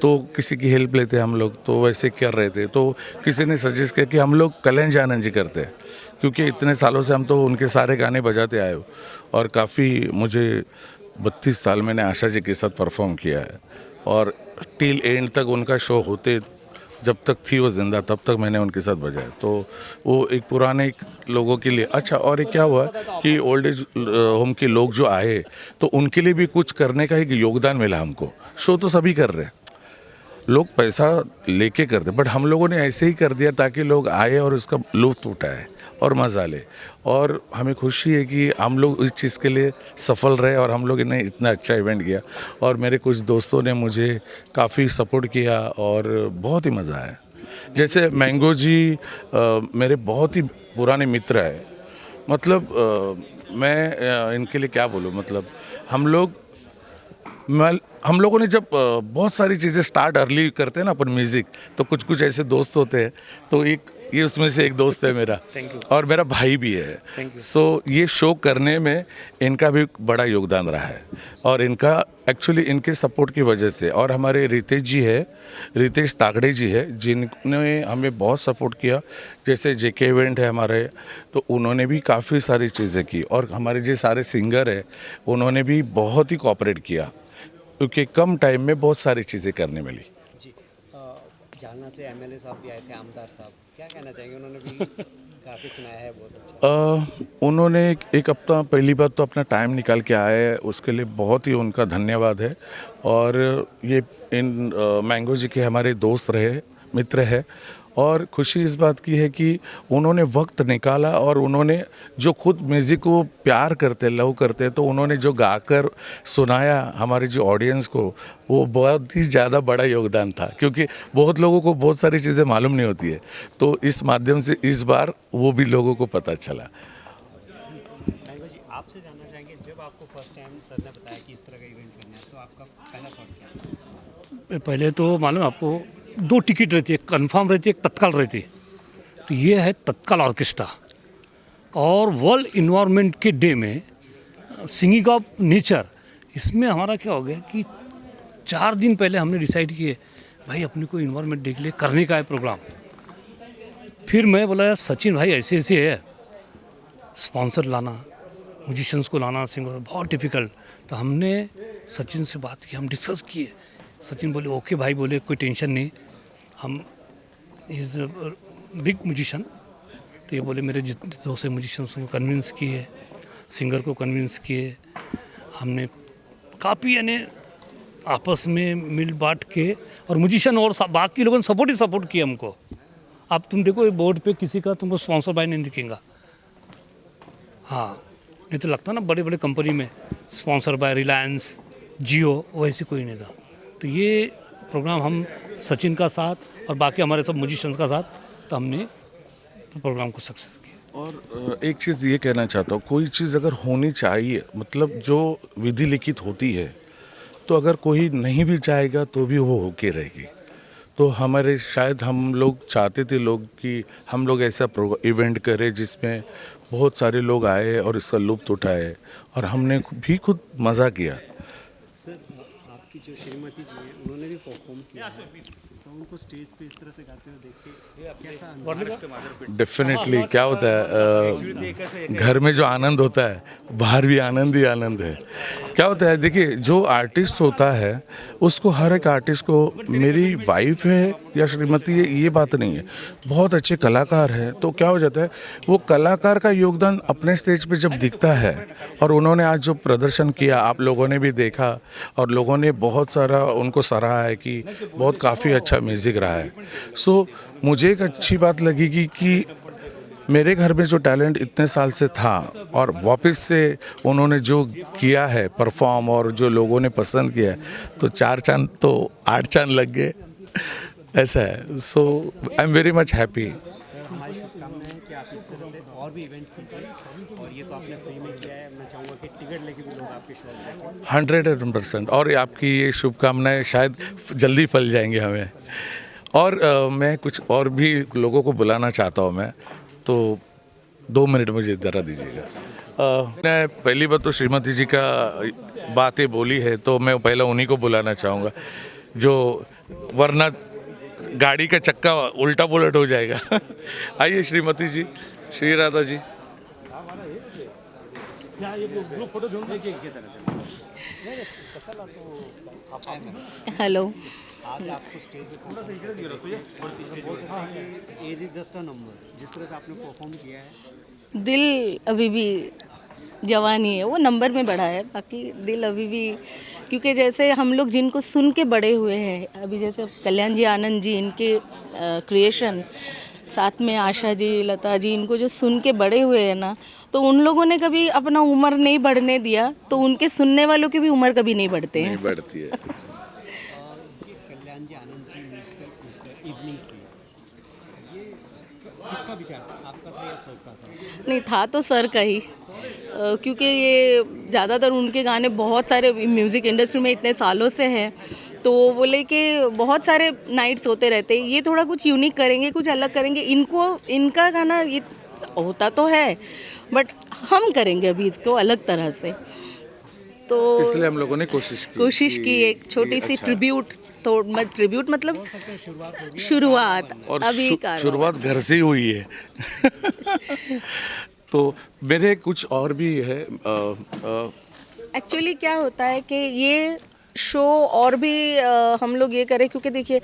Speaker 9: तो किसी की हेल्प लेते हम लोग, तो वैसे कर रहे थे, तो किसी ने सजेस्ट किया कि हम लोग कल्याण आनंद जी करते हैं, क्योंकि इतने सालों से हम तो उनके सारे गाने बजाते आए हो और काफ़ी मुझे 32 साल मैंने आशा जी के साथ परफॉर्म किया है और टिल एंड तक उनका शो होते, जब तक थी वो जिंदा तब तक मैंने उनके साथ बजाया, तो वो एक पुराने लोगों के लिए अच्छा। और एक क्या हुआ कि ओल्ड एज होम के लोग जो आए तो उनके लिए भी कुछ करने का एक योगदान मिला हमको। शो तो सभी कर रहे हैं, लोग पैसा लेके करते, बट हम लोगों ने ऐसे ही कर दिया ताकि लोग आए और उसका लुत्फ उठाए और मज़ा ले। और हमें खुशी है कि हम लोग इस चीज़ के लिए सफल रहे और हम लोग ने इतना अच्छा इवेंट किया और मेरे कुछ दोस्तों ने मुझे काफ़ी सपोर्ट किया और बहुत ही मज़ा आया। जैसे मैंगो जी मेरे बहुत ही पुराने मित्र हैं, मतलब मैं इनके लिए क्या बोलूँ, मतलब हम लोगों ने जब बहुत सारी चीज़ें स्टार्ट अर्ली करते हैं ना अपन म्यूज़िक, तो कुछ कुछ ऐसे दोस्त होते हैं, तो ये उसमें से एक दोस्त है मेरा और मेरा भाई भी है। सो ये शो करने में इनका भी बड़ा योगदान रहा है और इनका एक्चुअली इनके सपोर्ट की वजह से, और हमारे रितेश तागड़े जी है जिन्होंने हमें बहुत सपोर्ट किया। जैसे जेके इवेंट है हमारे, तो उन्होंने भी काफ़ी सारी चीज़ें की और हमारे जो सारे सिंगर हैं उन्होंने भी बहुत ही कोऑपरेट किया, क्योंकि कम टाइम में बहुत सारी चीज़ें करने मिली।
Speaker 5: जी, जालना से एमएलए साहब भी आए थे, आमदार साहब, क्या कहना चाहेंगे? उन्होंने भी काफ़ी सुनाया है, बहुत अच्छा।
Speaker 9: उन्होंने एक हफ्ता पहली बात तो अपना टाइम निकाल के आए, उसके लिए बहुत ही उनका धन्यवाद है। और ये इन मैंगो जी के हमारे दोस्त रहे, मित्र है, और खुशी इस बात की है कि उन्होंने वक्त निकाला और उन्होंने जो खुद म्यूज़िक को प्यार करते, लव करते, तो उन्होंने जो गाकर सुनाया हमारे जो ऑडियंस को, वो बहुत ही ज़्यादा बड़ा योगदान था, क्योंकि बहुत लोगों को बहुत सारी चीज़ें मालूम नहीं होती है, तो इस माध्यम से इस बार वो भी लोगों को पता चला।
Speaker 5: जी, आपसे जानना चाहेंगे, जब आपको फर्स्ट टाइम सर ने बताया कि इस तरह का इवेंट करना है, तो आपका पहला थॉट क्या था?
Speaker 1: पहले तो मालूम आपको 2 टिकट रहती है, एक कन्फर्म रहती है, एक तत्काल रहती है। तो ये है तत्काल ऑर्केस्ट्रा, और वर्ल्ड इन्वायरमेंट के डे में सिंगिंग ऑफ नेचर, इसमें हमारा क्या हो गया कि 4 दिन पहले हमने डिसाइड किए भाई अपने को इन्वायरमेंट डे के लिए करने का है प्रोग्राम। फिर मैं बोला सचिन भाई ऐसे ऐसे है, स्पॉन्सर लाना, म्यूजिशियंस को लाना, सिंगर बहुत डिफ़िकल्ट। तो हमने सचिन से बात की, हम डिस्कस किए। सचिन बोले ओके भाई, बोले कोई टेंशन नहीं, हम इज़ बिग म्यूजिशियन। तो ये बोले मेरे जितने दोस्त म्यूजिशियंस को कन्विंस किए, सिंगर को कन्विंस किए, हमने काफ़ी यानी आपस में मिल बांट के, और म्यूजिशियन और बाकी लोगों ने सपोर्ट किया हमको। अब तुम देखो बोर्ड पे किसी का तुमको स्पॉन्सर बाय नहीं दिखेगा। हाँ, नहीं तो लगता ना बड़ी बड़ी कंपनी में स्पॉन्सर बाय रिलायंस, जियो, वैसे कोई नहीं था। तो ये प्रोग्राम हम सचिन का साथ और बाकी हमारे सब म्यूजिशियंस का साथ, तो हमने प्रोग्राम को सक्सेस किया।
Speaker 9: और एक चीज़ ये कहना चाहता हूँ, कोई चीज़ अगर होनी चाहिए, मतलब जो विधि लिखित होती है, तो अगर कोई नहीं भी चाहेगा तो भी वो होके रहेगी। तो हमारे शायद हम लोग चाहते थे लोग कि हम लोग ऐसा इवेंट करें जिसमें बहुत सारे लोग आए और इसका लुत्फ़ उठाए, और हमने भी खुद मज़ा किया।
Speaker 5: सर आपकी जो श्रीमती जी हैं उन्होंने भी परफॉर्म किया है, तो उनको स्टेज पे इस तरह से गाते हुए देख के कैसा अनुभव?
Speaker 9: डेफिनेटली क्या होता है, घर में जो आनंद होता है बाहर भी आनंद ही आनंद है। क्या होता है, देखिए जो आर्टिस्ट होता है उसको, हर एक आर्टिस्ट को, मेरी वाइफ है या श्रीमती है ये बात नहीं है, बहुत अच्छे कलाकार हैं, तो क्या हो जाता है वो कलाकार का योगदान अपने स्टेज पे जब दिखता है, और उन्होंने आज जो प्रदर्शन किया आप लोगों ने भी देखा और लोगों ने बहुत सारा उनको सराहा है कि बहुत काफ़ी अच्छा म्यूज़िक रहा है। सो मुझे एक अच्छी बात लगेगी कि मेरे घर में जो टैलेंट इतने साल से था और वापस से उन्होंने जो किया है परफॉर्म, और जो लोगों ने पसंद किया है, तो 4 चांद तो 8 चांद लग गए, ऐसा है। So I am very much happy.
Speaker 5: Sir हमारी शुभकामनाएं हैं कि आप इस तरह से और भी इवेंट कीजिए, और ये तो आपने फ्री में किया है, मैं चाहूँगा कि टिकट लेके भी लोग आपके शो में
Speaker 9: 100%, और आपकी ये शुभकामनाएं शायद जल्दी फल जाएंगे हमें। और मैं कुछ और भी लोगों को बुलाना चाहता हूँ मैं, तो 2 मिनट मुझे ज़रा दीजिएगा। मैं पहली बात तो श्रीमती जी का बातें बोली है, तो मैं पहले उन्हीं को बुलाना चाहूँगा, जो वरना गाड़ी का चक्का उल्टा पुलट हो जाएगा। आइए श्रीमती जी, श्री राधा जी।
Speaker 10: हेलो।
Speaker 5: आज आपको स्टेज पे age is just a number, जिस तरह से आपने परफॉर्म किया है,
Speaker 10: दिल अभी भी जवान ही है, वो नंबर में बढ़ा है, बाकी दिल अभी भी, क्योंकि जैसे हम लोग जिनको सुन के बड़े हुए हैं, अभी जैसे कल्याण जी, आनंद जी, इनके क्रिएशन, साथ में आशा जी, लता जी, इनको जो सुन के बड़े हुए हैं ना, तो उन लोगों ने कभी अपना उम्र नहीं बढ़ने दिया, तो उनके सुनने वालों की भी उम्र कभी नहीं बढ़ते हैं।
Speaker 9: नहीं बढ़ती है।
Speaker 5: ये कल्याण जी, आनंद जी म्यूजिकल इवनिंग की, ये किसका विचार था, आपका था या सर का था?
Speaker 10: नहीं, था तो सर का ही, क्योंकि ये ज़्यादातर उनके गाने बहुत सारे म्यूज़िक इंडस्ट्री में इतने सालों से हैं, तो वो बोले कि बहुत सारे नाइट्स होते रहते हैं, ये थोड़ा कुछ यूनिक करेंगे, कुछ अलग करेंगे, इनका गाना ये होता तो है, बट हम करेंगे अभी इसको अलग तरह से, तो
Speaker 9: इसलिए हम लोगों ने कोशिश की
Speaker 10: एक छोटी सी
Speaker 9: अच्छा।
Speaker 10: ट्रिब्यूट मतलब शुरुआत,
Speaker 9: और
Speaker 10: अभी का
Speaker 9: शुरुआत घर से ही हुई है। तो मेरे कुछ और भी है।
Speaker 10: एक्चुअली क्या होता है कि ये शो और भी हम लोग ये करें, क्योंकि देखिए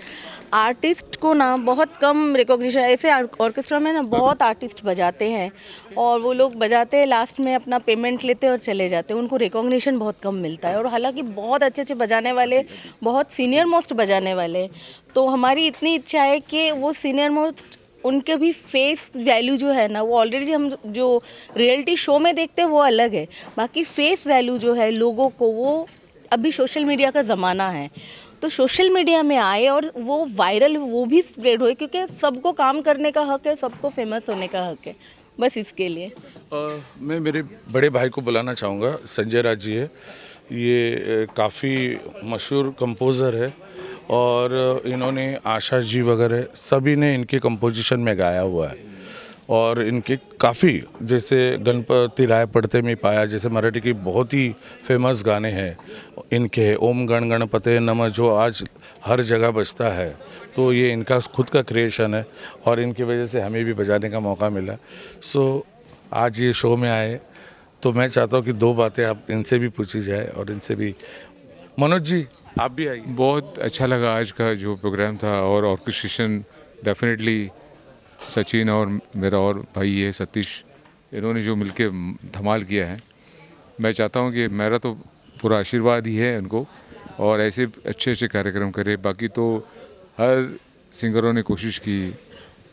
Speaker 10: आर्टिस्ट को ना बहुत कम रिकॉग्निशन, ऐसे ऑर्केस्ट्रा में ना बहुत आर्टिस्ट बजाते हैं और वो लोग बजाते हैं, लास्ट में अपना पेमेंट लेते हैं और चले जाते हैं, उनको रिकॉग्निशन बहुत कम मिलता है, और हालांकि बहुत अच्छे अच्छे बजाने वाले, बहुत सीनियर मोस्ट बजाने वाले, तो हमारी इतनी इच्छा है कि वो सीनियर मोस्ट उनके भी फेस वैल्यू जो है ना, वो ऑलरेडी हम जो रियलिटी शो में देखते हैं वो अलग है, बाकी फेस वैल्यू जो है लोगों को, वो अभी सोशल मीडिया का ज़माना है, तो सोशल मीडिया में आए और वो वायरल, वो भी स्प्रेड होए, क्योंकि सबको काम करने का हक है, सबको फेमस होने का हक है, बस इसके लिए।
Speaker 9: मैं मेरे बड़े भाई को बुलाना चाहूँगा, संजय राज जी है, ये काफ़ी मशहूर कंपोज़र है, और इन्होंने आशा जी वगैरह सभी ने इनके कंपोजिशन में गाया हुआ है, और इनके काफ़ी, जैसे गणपति राय पढ़ते में पाया, जैसे मराठी की बहुत ही फेमस गाने हैं इनके, ओम गण गणपते नमः, जो आज हर जगह बजता है, तो ये इनका खुद का क्रिएशन है, और इनकी वजह से हमें भी बजाने का मौका मिला। सो आज ये शो में आए, तो मैं चाहता हूँ कि 2 बातें आप इनसे भी पूछी जाए, और इनसे भी। मनोज जी आप भी आइए।
Speaker 11: बहुत अच्छा लगा आज का जो प्रोग्राम था, और ऑर्केस्ट्रेशन डेफिनेटली सचिन और मेरा और भाई है सतीश, इन्होंने जो मिलके धमाल किया है। मैं चाहता हूँ कि मेरा तो पूरा आशीर्वाद ही है उनको, और ऐसे अच्छे अच्छे कार्यक्रम करे। बाकी तो हर सिंगरों ने कोशिश की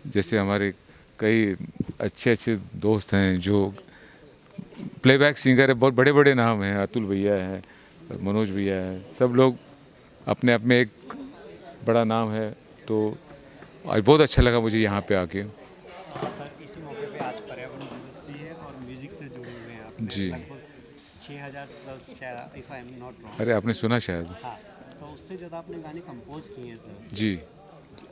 Speaker 11: जैसे हमारे कई अच्छे अच्छे दोस्त हैं जो प्लेबैक सिंगर है, बहुत बड़े बड़े नाम हैं, अतुल भैया हैं, मनोज भैया हैं, सब लोग अपने आप में एक बड़ा नाम है। तो आज बहुत अच्छा लगा मुझे यहाँ पे आके।
Speaker 5: सर इसी मौके पे आज पर्यावरण दिवस भी है और म्यूजिक से जुड़े हुए हैं आप
Speaker 11: जी।
Speaker 5: लगभग 6000 प्लस शायद, if I am not wrong.
Speaker 11: अरे आपने सुना शायद।
Speaker 5: हाँ, तो उससे ज़्यादा आपने गाने कंपोज किए हैं सर।
Speaker 11: जी।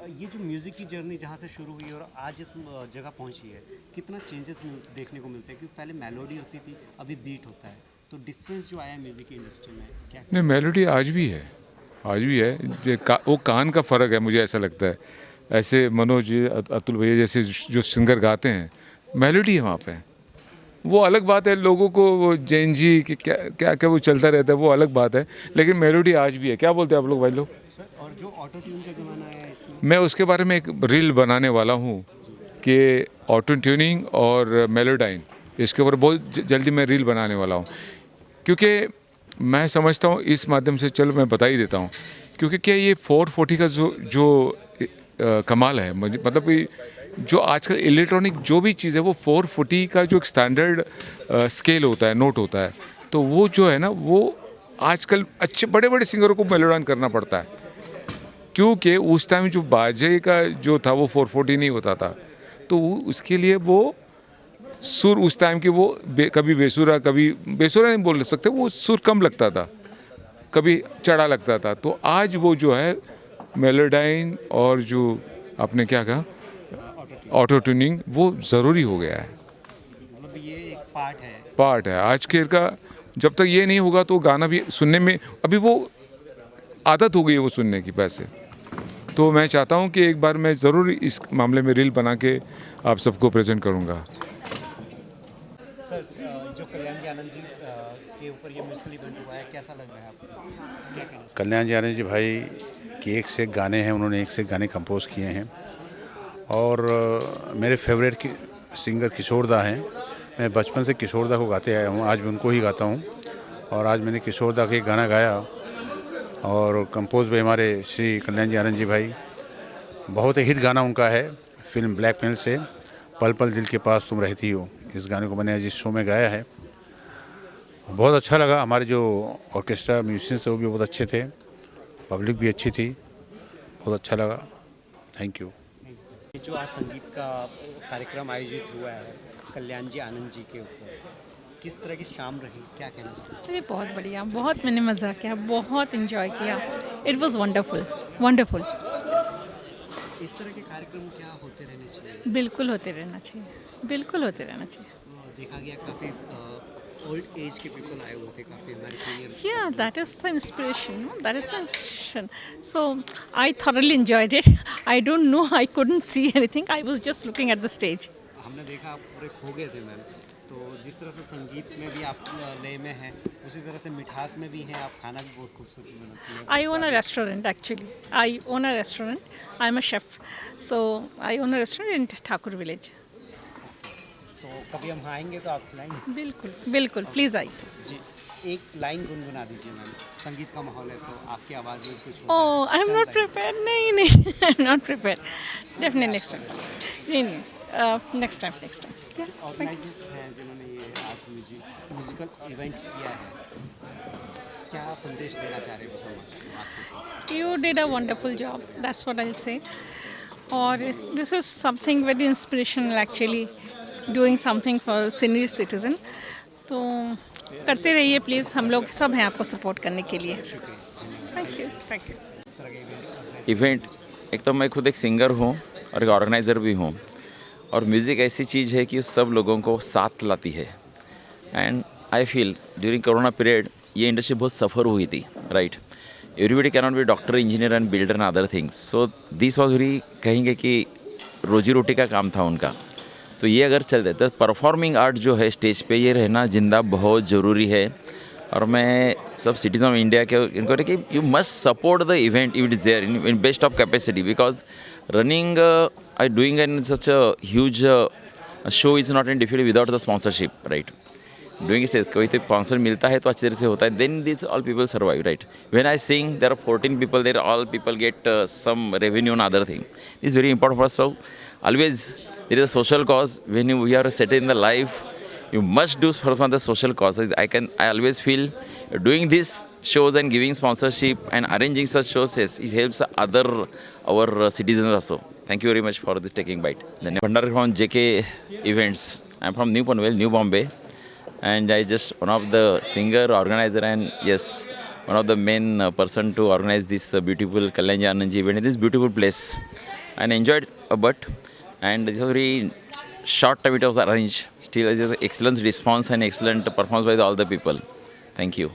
Speaker 5: ये जो म्यूज़िक की जर्नी जहाँ से शुरू हुई और आज इस जगह पहुँची है, कितना चेंजेस देखने को मिलते हैं? क्योंकि पहले मेलोडी होती थी, अभी बीट होता है, तो डिफरेंस जो आया म्यूज़िक की इंडस्ट्री में क्या?
Speaker 11: नहीं, मेलोडी आज भी है, आज भी है। वो कान का फ़र्क है, मुझे ऐसा लगता है। ऐसे मनोज जी, अतुल भैया जैसे जो सिंगर गाते हैं, मेलोडी है वहाँ पे। वो अलग बात है, लोगों को वो जैन जी कि क्या क्या क्या वो चलता रहता है, वो अलग बात है, लेकिन मेलोडी आज भी है। क्या बोलते हैं आप लोग भाई लोग?
Speaker 5: सर और जो ऑटो ट्यून का ज़माना है इसमें,
Speaker 11: मैं उसके बारे में एक रील बनाने वाला हूँ कि ऑटो ट्यूनिंग और मेलोडाइन, इसके ऊपर बहुत जल्दी मैं रील बनाने वाला हूँ। क्योंकि मैं समझता हूँ इस माध्यम से, चलो मैं बता ही देता हूँ, क्योंकि क्या ये 440 का जो कमाल है, मतलब कि जो आजकल इलेक्ट्रॉनिक जो भी चीज़ है वो 440 का जो एक स्टैंडर्ड स्केल होता है, नोट होता है, तो वो जो है ना, वो आजकल अच्छे बड़े बड़े सिंगरों को मेलोडाइन करना पड़ता है। क्योंकि उस टाइम जो बाजे का जो था वो 440 नहीं होता था, तो उसके लिए वो सुर उस टाइम की वो कभी बेसुरा, कभी बेसुरा नहीं बोल सकते, वो सुर कम लगता था, कभी चढ़ा लगता था। तो आज वो जो है मेलोडाइन और जो आपने क्या कहा ऑटो ट्यूनिंग, वो ज़रूरी हो गया है,
Speaker 5: मतलब ये एक
Speaker 11: पार्ट है आज के का। जब तक ये नहीं होगा तो गाना भी सुनने में, अभी वो आदत हो गई है वो सुनने की वैसे। तो मैं चाहता हूँ कि एक बार मैं ज़रूर इस मामले में रील बना के आप सबको प्रेजेंट करूँगा।
Speaker 5: सर जो कल्याण जी आनंद जी के ऊपर ये म्यूजिकल इवेंट हुआ है, कैसा लग रहा है आपको? क्या कहना चाहिए?
Speaker 8: कल्याण जी आनंद जी भाई के एक से एक गाने हैं, उन्होंने एक से एक गाने कंपोज किए हैं। और मेरे फेवरेट सिंगर किशोर दा हैं। मैं बचपन से किशोर दा को गाते आया हूँ, आज भी उनको ही गाता हूँ। और आज मैंने किशोर दा का एक गाना गाया और कंपोज भी हमारे श्री कल्याण जी आनंद जी भाई। बहुत ही हिट गाना उनका है, फिल्म ब्लैकमेल से, पल पल दिल के पास तुम रहती हो। इस गाने को मैंने जिस शो में गाया है, बहुत अच्छा लगा। हमारे जो ऑर्केस्ट्रा म्यूजिशियंस थे वो भी बहुत अच्छे थे, पब्लिक भी अच्छी थी, बहुत अच्छा लगा। Thank you.
Speaker 5: ये जो आज संगीत का कार्यक्रम आयोजित हुआ है कल्याण जी आनंद जी के ऊपर, किस तरह की शाम रही, क्या कहना चाहिए?
Speaker 12: अरे बहुत बढ़िया, बहुत मैंने मज़ा किया, बहुत इन्जॉय किया। It was wonderful wonderful.
Speaker 5: इस तरह के कार्यक्रम क्या होते रहने चाहिए?
Speaker 12: बिल्कुल होते रहना चाहिए, बिल्कुल होते रहना चाहिए।
Speaker 5: देखा गया काफ़ी ओल्ड एज के पीपल आए हुए थे, काफ़ी हमारे senior.
Speaker 12: Yeah, that is the inspiration. No? That is the inspiration. So I thoroughly enjoyed it. I don't know. I couldn't see anything. I was just looking at the stage.
Speaker 5: हमने देखा आप पूरे खो गए थे मैम। तो जिस तरह से संगीत में भी आप लय में हैं, उसी तरह से मिठास में भी हैं आप, खाना भी बहुत खूबसूरत बनाती हैं।
Speaker 12: I own a restaurant actually. I own a restaurant. I'm a chef. So I own a restaurant in Thakur village.
Speaker 5: तो कभी हम आएंगे तो आप खिलाएंगे?
Speaker 12: बिल्कुल बिल्कुल, प्लीज़ आइए।
Speaker 5: जी, एक लाइन गुनगुना दीजिए मैम। संगीत का माहौल है तो आपकी आवाज़ में कुछ
Speaker 12: Oh, I'm not prepared. नहीं नहीं, I'm not prepared. Definitely next time. नहीं नहीं, next time. Yeah, thank you.
Speaker 5: Organisers हैं जिन्होंने ये आज म्यूजिकल इवेंट किया है, क्या संदेश देना चाह रहे हो समाज को आपके साथ?
Speaker 12: You did a wonderful job. That's what I'll say. और this is something very inspirational actually. Doing something for senior citizen. तो करते रहिए प्लीज़, हम लोग सब हैं आपको सपोर्ट करने के लिए। Thank you.
Speaker 7: इवेंट, एक तो मैं खुद एक सिंगर हूँ और एक ऑर्गेनाइज़र भी हूँ, और म्यूज़िक ऐसी चीज़ है कि सब लोगों को साथ लाती है। And I feel during corona period ये इंडस्ट्री बहुत सफ़र हुई थी, right. Everybody can not be doctor, engineer and builder and other things. So this was very, कहेंगे कि रोजी रोटी का काम था उनका। तो ये अगर चलते तो परफॉर्मिंग आर्ट जो है स्टेज पे ये रहना जिंदा बहुत ज़रूरी है। और मैं सब सिटीज़न ऑफ इंडिया के इनको कि you must support the event if it is there in best of capacity, because running I doing in such a huge show is not in difficult without the sponsorship, right. Doing से कोई तो sponsor मिलता है तो अच्छी तरह से होता है, then this all people survive, right. When I sing there are 14 people, there all people get some revenue on other thing, is very important for. So always there is a social cause. When we are set in the life, you must do for the social causes. I always feel doing these shows and giving sponsorship and arranging such shows, yes, it helps our citizens also. Thank you very much for this taking bite. Bhandari from JK Events. I'm from New Panvel, New Bombay, and I just one of the singer, organizer, and yes, one of the main person to organize this beautiful Kalyanji Anandji event in this beautiful place. And enjoyed a bit, and it's a very short time it was arranged. Still, it is excellent response and excellent performance by all the people. Thank you.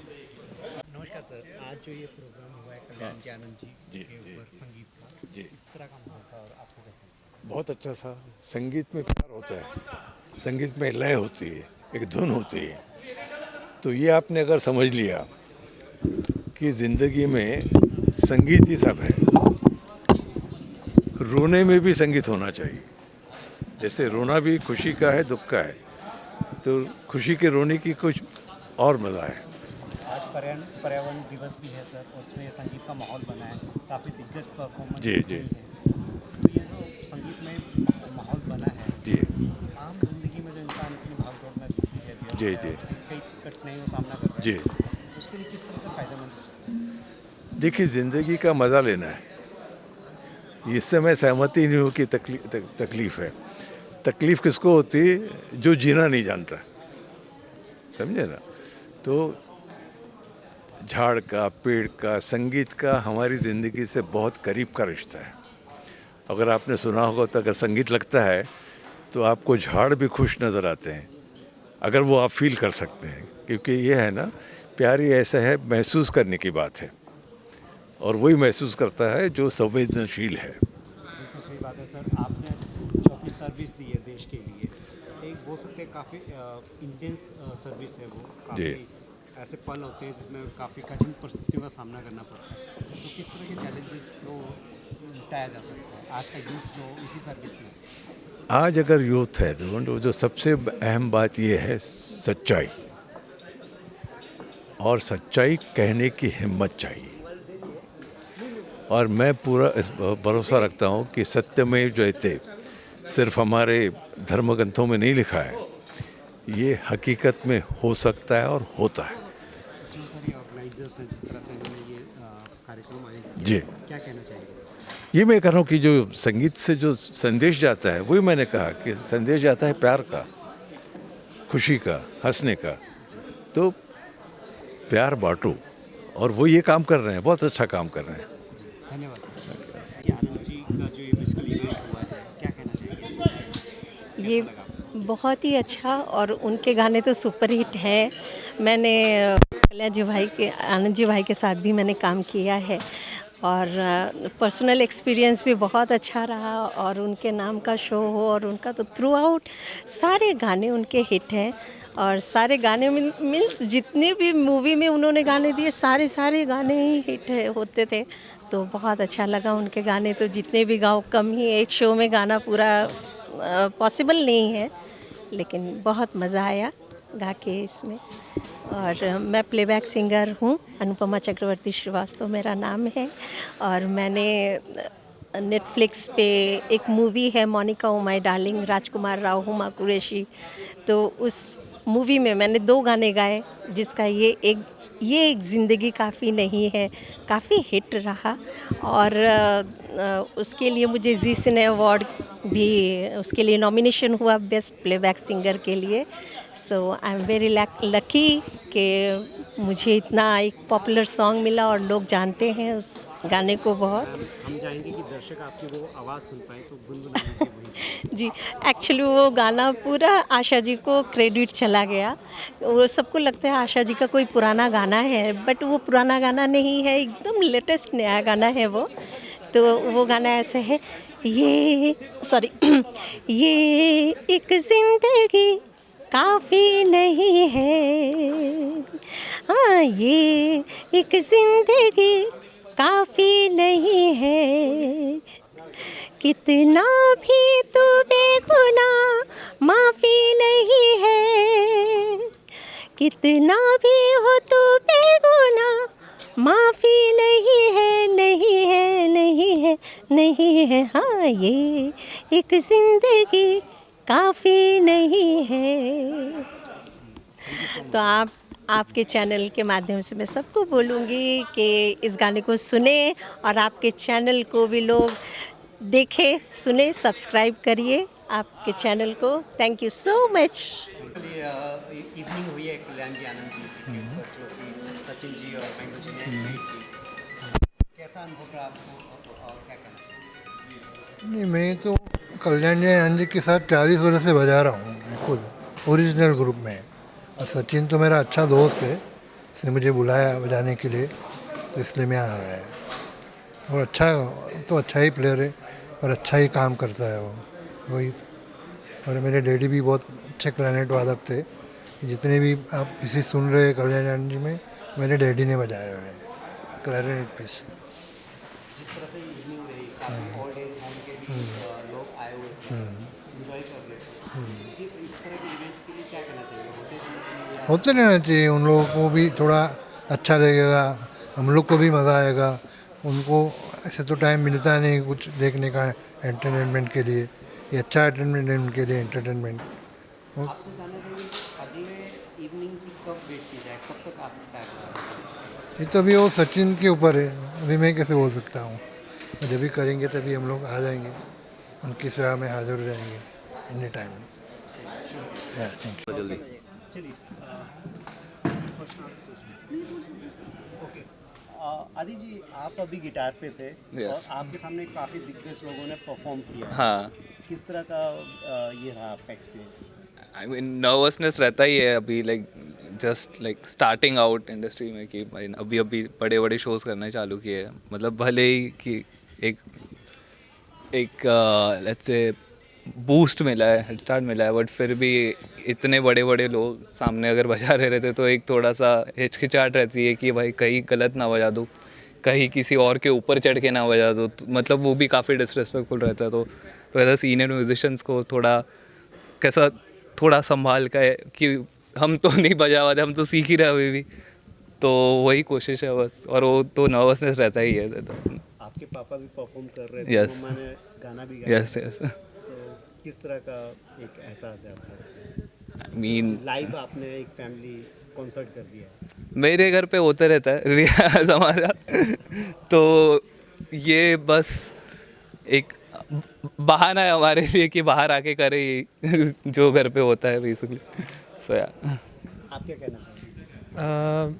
Speaker 5: नमस्कार sir, आज जो ये programme हुआ है कल्याण जी आनंद जी के ऊपर संगीत का, किस तरह का माहौल था और आपको कैसा लगा?
Speaker 13: बहुत अच्छा था। संगीत में प्यार होता है, संगीत में लय होती है, एक धुन होती है। तो ये आपने अगर समझ लिया कि ज़िंदगी में संगीत ही सब है, रोने में भी संगीत होना चाहिए। जैसे रोना भी खुशी का है, दुख का है, तो खुशी के रोने की कुछ और मज़ा है।
Speaker 5: आज पर्यावरण दिवस भी है सर, उसमें संगीत का माहौल बना है, काफ़ी दिग्गज परफॉर्मेंस
Speaker 13: जी जी
Speaker 5: तो ये जो संगीत में माहौल बना है
Speaker 13: जी
Speaker 5: आम जिंदगी में जो इंसान अपनी भागदौड़ में बिजी है,
Speaker 13: जी जी
Speaker 5: कई कठिनाइयों का सामना कर रहा है,
Speaker 13: जी
Speaker 5: उसके लिए किस तरह का फायदेमंद हो सकता है?
Speaker 13: देखिए, ज़िंदगी का मज़ा लेना है। इससे मैं सहमति नहीं हूँ कि तकलीफ़ है। तकलीफ़ किसको होती है? जो जीना नहीं जानता, समझे ना। तो झाड़ का, पेड़ का, संगीत का हमारी ज़िंदगी से बहुत करीब का रिश्ता है। अगर आपने सुना होगा तो अगर संगीत लगता है तो आपको झाड़ भी खुश नज़र आते हैं, अगर वो आप फील कर सकते हैं। क्योंकि ये है ना, प्यार ही ऐसा है, महसूस करने की बात है, और वही महसूस करता है जो संवेदनशील है।
Speaker 5: बिल्कुल सही बात है सर। आपने जो अपनी सर्विस दी है देश के लिए, एक बोल सकते हैं काफ़ी इंटेंस सर्विस है वो, काफ़ी ऐसे पल होते हैं जिसमें काफ़ी कठिन परिस्थितियों का सामना करना पड़ता है। तो किस तरह के चैलेंजेस को निपटाया जा सकता है आज का यूथ जो इसी सर्विस में?
Speaker 13: आज अगर यूथ है तो जो सबसे अहम बात ये है सच्चाई, और सच्चाई कहने की हिम्मत चाहिए। और मैं पूरा इस भरोसा रखता हूँ कि सत्यमेव जयते सिर्फ हमारे धर्म ग्रंथों में नहीं लिखा है, ये हकीकत में हो सकता है और होता है।
Speaker 5: जो सारे ऑर्गेनाइजर्स हैं, जिस तरह से इन्होंने ये कार्यक्रम आयोजित
Speaker 13: जी,
Speaker 5: किया, क्या कहना चाहिए?
Speaker 13: ये मैं कह रहा हूँ कि जो संगीत से जो संदेश जाता है, वही मैंने कहा कि संदेश जाता है प्यार का, खुशी का, हंसने का। तो प्यार बांटो, और वो ये काम कर रहे हैं, बहुत अच्छा काम कर रहे हैं।
Speaker 5: धन्यवाद सर। कि आनंद जी का जो ये म्यूजिकल इवेंट हुआ है, क्या कहना चाहिए?
Speaker 14: ये बहुत ही अच्छा, और उनके गाने तो सुपर हिट हैं। मैंने कल्याण जी भाई के, आनंद जी भाई के साथ भी मैंने काम किया है, और पर्सनल एक्सपीरियंस भी बहुत अच्छा रहा। और उनके नाम का शो हो, और उनका तो थ्रू आउट सारे गाने उनके हिट हैं। और सारे गाने मीन्स जितने भी मूवी में उन्होंने गाने दिए, सारे गाने ही हिट होते थे। तो बहुत अच्छा लगा उनके गाने। तो जितने भी गाओ कम ही, एक शो में गाना पूरा पॉसिबल नहीं है, लेकिन बहुत मज़ा आया गा के इसमें। और मैं प्लेबैक सिंगर हूँ, अनुपमा चक्रवर्ती श्रीवास्तव मेरा नाम है। और मैंने नेटफ्लिक्स पे एक मूवी है मोनिका ओ माय डार्लिंग, राजकुमार राव, हुमा कुरैशी, तो उस मूवी में मैंने 2 गाने गाए, जिसका ये एक ज़िंदगी काफ़ी नहीं है काफ़ी हिट रहा। और उसके लिए मुझे जी सिने अवार्ड भी, उसके लिए नॉमिनेशन हुआ बेस्ट प्लेबैक सिंगर के लिए। सो आई एम वेरी लकी कि मुझे इतना एक पॉपुलर सॉन्ग मिला, और लोग जानते हैं उस गाने को बहुत।
Speaker 5: हम चाहेंगे कि दर्शक आपकी वो आवाज़ सुन पाए, तो गुनगुना दीजिए वहीं।
Speaker 14: जी, एक्चुअली वो गाना पूरा आशा जी को क्रेडिट चला गया। वो सबको लगता है आशा जी का कोई पुराना गाना है, बट वो पुराना गाना नहीं है, एकदम लेटेस्ट नया गाना है वो। तो वो गाना ऐसे है, ये एक ज़िंदगी काफ़ी नहीं है, हाँ ये एक ज़िंदगी काफ़ी नहीं है, कितना भी तो बेगुनाह माफ़ी नहीं है, कितना भी हो तो बेगुनाह माफ़ी नहीं है, नहीं है, नहीं है, नहीं है, हाँ ये एक जिंदगी काफ़ी नहीं है। तो आपके चैनल के माध्यम से मैं सबको बोलूँगी कि इस गाने को सुने और आपके चैनल को भी लोग देखें, सुने, सब्सक्राइब करिए आपके चैनल को। Thank you so much.
Speaker 5: Evening हुई है कल्याण जी आनंद जी के ऊपर जो कि सचिन जी और मैंगो जी ने meet की। कैसा अनुभव रहा आपको और क्या कहना चाहिए?
Speaker 15: नहीं, मैं तो कल्याण जी आनंद जी के साथ 40 वर्ष से बजा रहा हूँ मैं खुद, ओरिजिनल ग्रुप में। और सचिन तो मेरा अच्छा दोस्त है, इसने मुझे बुलाया बजाने के लिए, तो इसलिए मैं आ रहा है। और अच्छा ही प्लेयर है और अच्छा ही काम करता है वो, वही। और मेरे डैडी भी बहुत अच्छे क्लैरिनेट वादक थे। जितने भी आप किसी सुन रहे कल्याण आनंद जी में, मेरे डैडी ने बजाया हुआ है क्लैरिनेट पीस।
Speaker 5: जिस तरह से इवनिंग रही, काफी ओल्ड एज होम के भी लोग आए हुए थे, एंजॉय कर रहे थे। इस तरह के इवेंट्स के लिए क्या कहना चाहिए?
Speaker 15: होते रहना चाहिए, उन लोगों को भी थोड़ा अच्छा लगेगा, हम लोग को भी मज़ा आएगा। उनको ऐसे तो टाइम मिलता नहीं कुछ देखने का एंटरटेनमेंट के लिए, ये अच्छा एंटरटेनमेंट है उनके लिए, एंटरटेनमेंट।
Speaker 5: आपसे जानना चाहिए अगले इवनिंग की कब वेट की जाए, कब तक आ सकता है?
Speaker 15: ये तो अभी वो सचिन के ऊपर है, अभी मैं कैसे बोल सकता हूँ। जब भी करेंगे तभी हम लोग आ जाएंगे, उनकी सेवा में हाजिर हो जाएंगे एनी टाइम।
Speaker 4: जल्दी
Speaker 5: चलिए ओके। आदि जी, आप अभी गिटार पे थे और आपके सामने काफ़ी दिग्गज लोगों ने परफॉर्म किया।
Speaker 16: हाँ,
Speaker 5: किस तरह का ये रहा आपका एक्सपीरियंस?
Speaker 16: आई मीन नर्वसनेस रहता ही है अभी, जस्ट स्टार्टिंग आउट इंडस्ट्री में कि अभी बड़े बड़े शोज़ करना चालू किए हैं। मतलब भले ही कि एक लेट्स से बूस्ट मिला है, हेड स्टार्ट मिला है, बट फिर भी इतने बड़े बड़े लोग सामने अगर बजा रहे रहते तो एक थोड़ा सा हिचकिचाहट रहती है कि भाई कहीं गलत ना बजा दूँ, कहीं किसी और के ऊपर चढ़ के ना बजा दो। मतलब वो भी काफ़ी डिसरिस्पेक्टफुल रहता है। तो एज अ सीनियर म्यूजिशियंस को थोड़ा संभाल का है कि हम तो नहीं बजा पाते, हम तो सीख ही रहे अभी भी, तो वही कोशिश है बस। और वो तो नर्वसनेस रहता ही है।
Speaker 5: आपके पापा भी परफॉर्म कर रहे थे,
Speaker 16: Yes.
Speaker 5: मम्मा ने गाना भी गाया।
Speaker 16: Yes yes.
Speaker 5: तो किस तरह का एक एहसास है आपका?
Speaker 16: आई मीन
Speaker 5: लाइव आपने एक फैमिली कॉन्सर्ट कर दिया।
Speaker 16: मेरे घर पे होता रहता है रियाज हमारा, तो ये बस एक बहाना है हमारे लिए कि बाहर आके करे जो घर पे होता है बेसिकली। सो या
Speaker 5: आप क्या कहना चाहेंगे?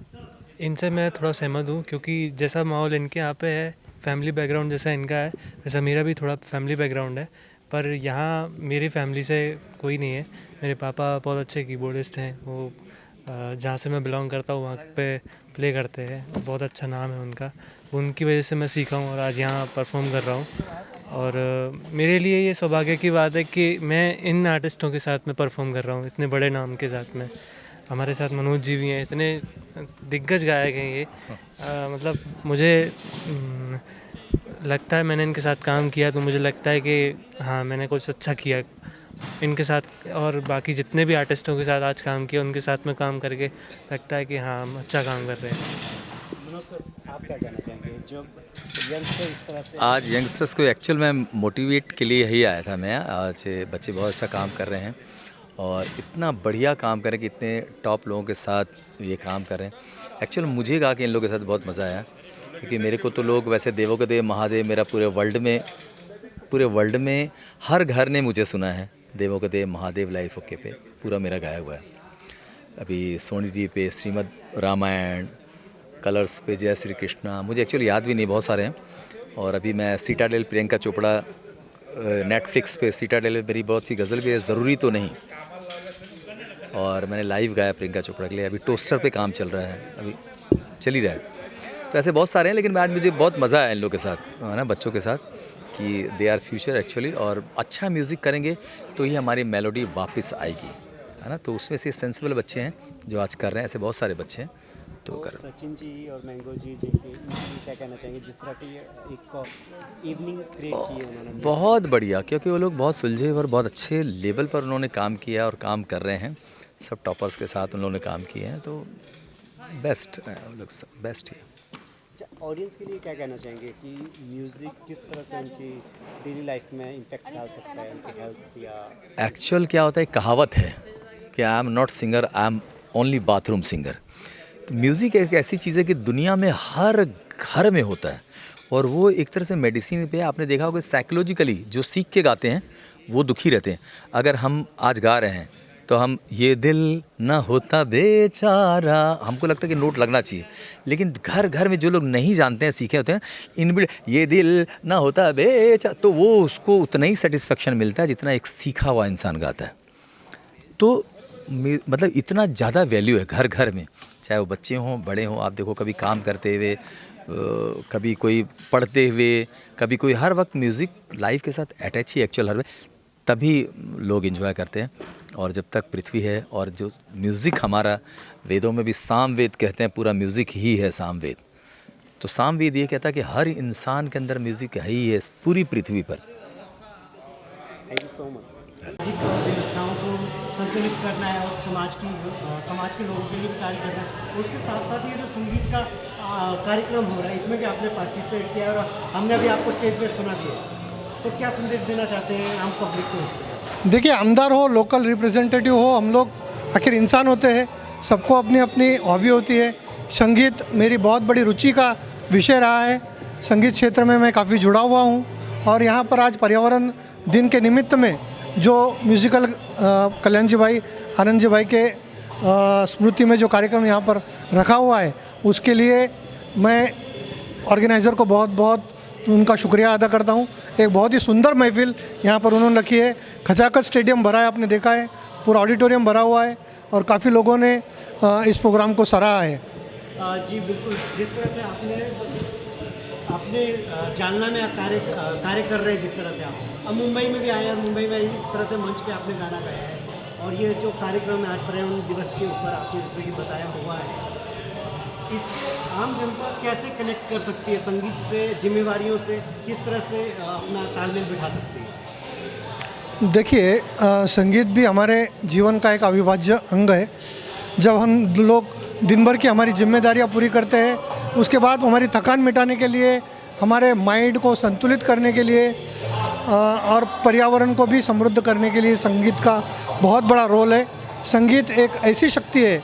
Speaker 17: इनसे मैं थोड़ा सहमत हूँ, क्योंकि जैसा माहौल इनके यहाँ पे है, फैमिली बैकग्राउंड जैसा इनका है, वैसा मेरा भी थोड़ा फैमिली बैकग्राउंड है। पर यहाँ मेरी फैमिली से कोई नहीं है। मेरे पापा बहुत अच्छे कीबोर्डिस्ट हैं, वो जहाँ से मैं बिलोंग करता हूँ वहाँ पे प्ले करते हैं, बहुत अच्छा नाम है उनका। उनकी वजह से मैं सीखा हूँ और आज यहाँ परफॉर्म कर रहा हूँ। और मेरे लिए ये सौभाग्य की बात है कि मैं इन आर्टिस्टों के साथ में परफॉर्म कर रहा हूँ, इतने बड़े नाम के साथ में। हमारे साथ मनोज जी भी हैं, इतने दिग्गज गायक हैं ये। मतलब मुझे लगता है मैंने इनके साथ काम किया तो मुझे लगता है कि हाँ मैंने कुछ अच्छा किया इनके साथ। और बाकी जितने भी आर्टिस्टों के साथ आज काम किया उनके साथ में काम करके लगता है कि हाँ हम अच्छा काम कर रहे हैं।
Speaker 5: मनोज सर, आप क्या कहना चाहेंगे? जब यंगस्टर इस तरह से
Speaker 4: आज यंगस्टर्स को एक्चुअल में मोटिवेट के लिए ही आया था मैं। आज बच्चे बहुत अच्छा काम कर रहे हैं और इतना बढ़िया काम करें कि इतने टॉप लोगों के साथ ये काम करें। एक्चुअल मुझे गा के इन लोगों के साथ बहुत मज़ा आया, क्योंकि मेरे को तो लोग वैसे देवों के देव महादेव मेरा पूरे वर्ल्ड में हर घर ने मुझे सुना है। देवों के देव महादेव लाइफ ओके पे पूरा मेरा गाया हुआ है। अभी सोनी टी पे श्रीमद् रामायण, कलर्स पे जय श्री कृष्णा, मुझे एक्चुअली याद भी नहीं, बहुत सारे हैं। और अभी मैं सीटाडेल प्रियंका चोपड़ा नेटफ्लिक्स पे, सीटाडेल मेरी बहुत सी गज़ल भी है, ज़रूरी तो नहीं, और मैंने लाइव गाया प्रियंका चोपड़ा के लिए। अभी टोस्टर पे काम चल रहा है, अभी चल ही रहा है। तो ऐसे बहुत सारे हैं, लेकिन आज मुझे बहुत मज़ा आया इन लोगों के साथ, है ना, बच्चों के साथ, कि दे आर फ्यूचर एक्चुअली। और अच्छा म्यूज़िक करेंगे तो ही हमारी मेलोडी वापस आएगी, है ना। तो उसमें से सेंसिबल बच्चे हैं जो आज कर रहे हैं, ऐसे बहुत सारे बच्चे हैं तो कर।
Speaker 5: सचिन जी और मैंगो जी जिनके क्या कहना चाहेंगे जिस तरह से ये एक इवनिंग क्रिएट की है उन्होंने?
Speaker 4: बहुत बढ़िया, क्योंकि वो लोग बहुत सुलझे और बहुत अच्छे लेवल पर उन्होंने काम किया और काम कर रहे हैं। सब टॉपर्स के साथ उन लोगों ने काम किए हैं, तो बेस्ट है, वो लोग सब बेस्ट ही है।
Speaker 5: ऑडियंस के लिए क्या कहना चाहेंगे कि म्यूज़िक किस तरह से उनकी डेली लाइफ में इम्पेक्ट डाल सकता है, उनकी हेल्थ या
Speaker 4: एक्चुअल क्या होता है, कहावत है कि I am not singer, I am only bathroom singer. तो म्यूज़िक एक ऐसी चीज़ है कि दुनिया में हर घर में होता है और वो एक तरह से मेडिसिन पे आपने देखा होगा साइकोलॉजिकली जो सीख के गाते हैं वो दुखी रहते हैं। अगर हम आज गा रहे हैं तो हम ये दिल ना होता बेचारा, हमको लगता है कि नोट लगना चाहिए, लेकिन घर घर में जो लोग नहीं जानते हैं, सीखे होते हैं इन ये दिल ना होता बेचारा, तो वो उसको उतना ही सेटिस्फेक्शन मिलता है जितना एक सीखा हुआ इंसान गाता है। तो मतलब इतना ज़्यादा वैल्यू है घर घर में, चाहे वो बच्चे हों बड़े हों। आप देखो कभी काम करते हुए, कभी कोई पढ़ते हुए, कभी कोई, हर वक्त म्यूज़िक लाइफ के साथ अटैच ही एक्चुअल हर में, तभी लोग एंजॉय करते हैं। और जब तक पृथ्वी है, और जो म्यूज़िक हमारा वेदों में भी साम वेद कहते हैं, पूरा म्यूज़िक ही है साम वेद। तो साम वेद ये कहता है कि हर इंसान के अंदर म्यूज़िक है ही है पूरी पृथ्वी पर।
Speaker 5: Thank you so much. सामाजिक व्यवस्थाओं को संतुलित करना है और समाज के लोगों के लिए भी कार्य करना है। उसके साथ साथ ये जो संगीत का कार्यक्रम हो रहा है, इसमें भी आपने पार्टिसिपेट किया और हमने अभी आपको स्टेज पर सुना दिया, तो क्या संदेश देना चाहते हैं आम पब्लिक को इससे?
Speaker 15: देखिए, आमदार हो, लोकल रिप्रेजेंटेटिव हो, हम लोग आखिर इंसान होते हैं, सबको अपनी अपनी हॉबी होती है। संगीत मेरी बहुत बड़ी रुचि का विषय रहा है। संगीत क्षेत्र में मैं काफ़ी जुड़ा हुआ हूँ और यहाँ पर आज पर्यावरण दिन के निमित्त में जो म्यूज़िकल कल्याण जी भाई, आनंद जी भाई के स्मृति में जो कार्यक्रम यहाँ पर रखा हुआ है, उसके लिए मैं ऑर्गेनाइज़र को बहुत बहुत उनका शुक्रिया अदा करता हूँ। एक बहुत ही सुंदर महफिल यहाँ पर उन्होंने रखी है। खचाखच स्टेडियम भरा है, आपने देखा है, पूरा ऑडिटोरियम भरा हुआ है और काफ़ी लोगों ने इस प्रोग्राम को सराहा है।
Speaker 5: जी बिल्कुल, जिस तरह से आपने जालना में कार्य कर रहे हैं, जिस तरह से आप अब मुंबई में भी आए और मुंबई में इस तरह से मंच पे आपने गाना गाया है, और ये जो कार्यक्रम है आज पर्यावरण दिवस के ऊपर आपने जैसे कि बताया हुआ है, इस आम जनता कैसे कनेक्ट कर सकती है संगीत से, जिम्मेवारियों से किस तरह से अपना तालमेल बिठा सकती है?
Speaker 15: देखिए, संगीत भी हमारे जीवन का एक अविभाज्य अंग है। जब हम लोग दिन भर की हमारी जिम्मेदारियां पूरी करते हैं, उसके बाद हमारी थकान मिटाने के लिए, हमारे माइंड को संतुलित करने के लिए और पर्यावरण को भी समृद्ध करने के लिए संगीत का बहुत बड़ा रोल है। संगीत एक ऐसी शक्ति है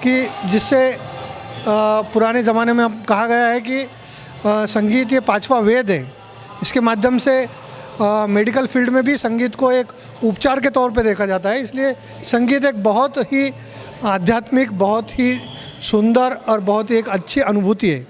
Speaker 15: कि जिससे पुराने ज़माने में कहा गया है कि संगीत ये पांचवा वेद है। इसके माध्यम से मेडिकल फील्ड में भी संगीत को एक उपचार के तौर पे देखा जाता है। इसलिए संगीत एक बहुत ही आध्यात्मिक, बहुत ही सुंदर और बहुत ही एक अच्छी अनुभूति है।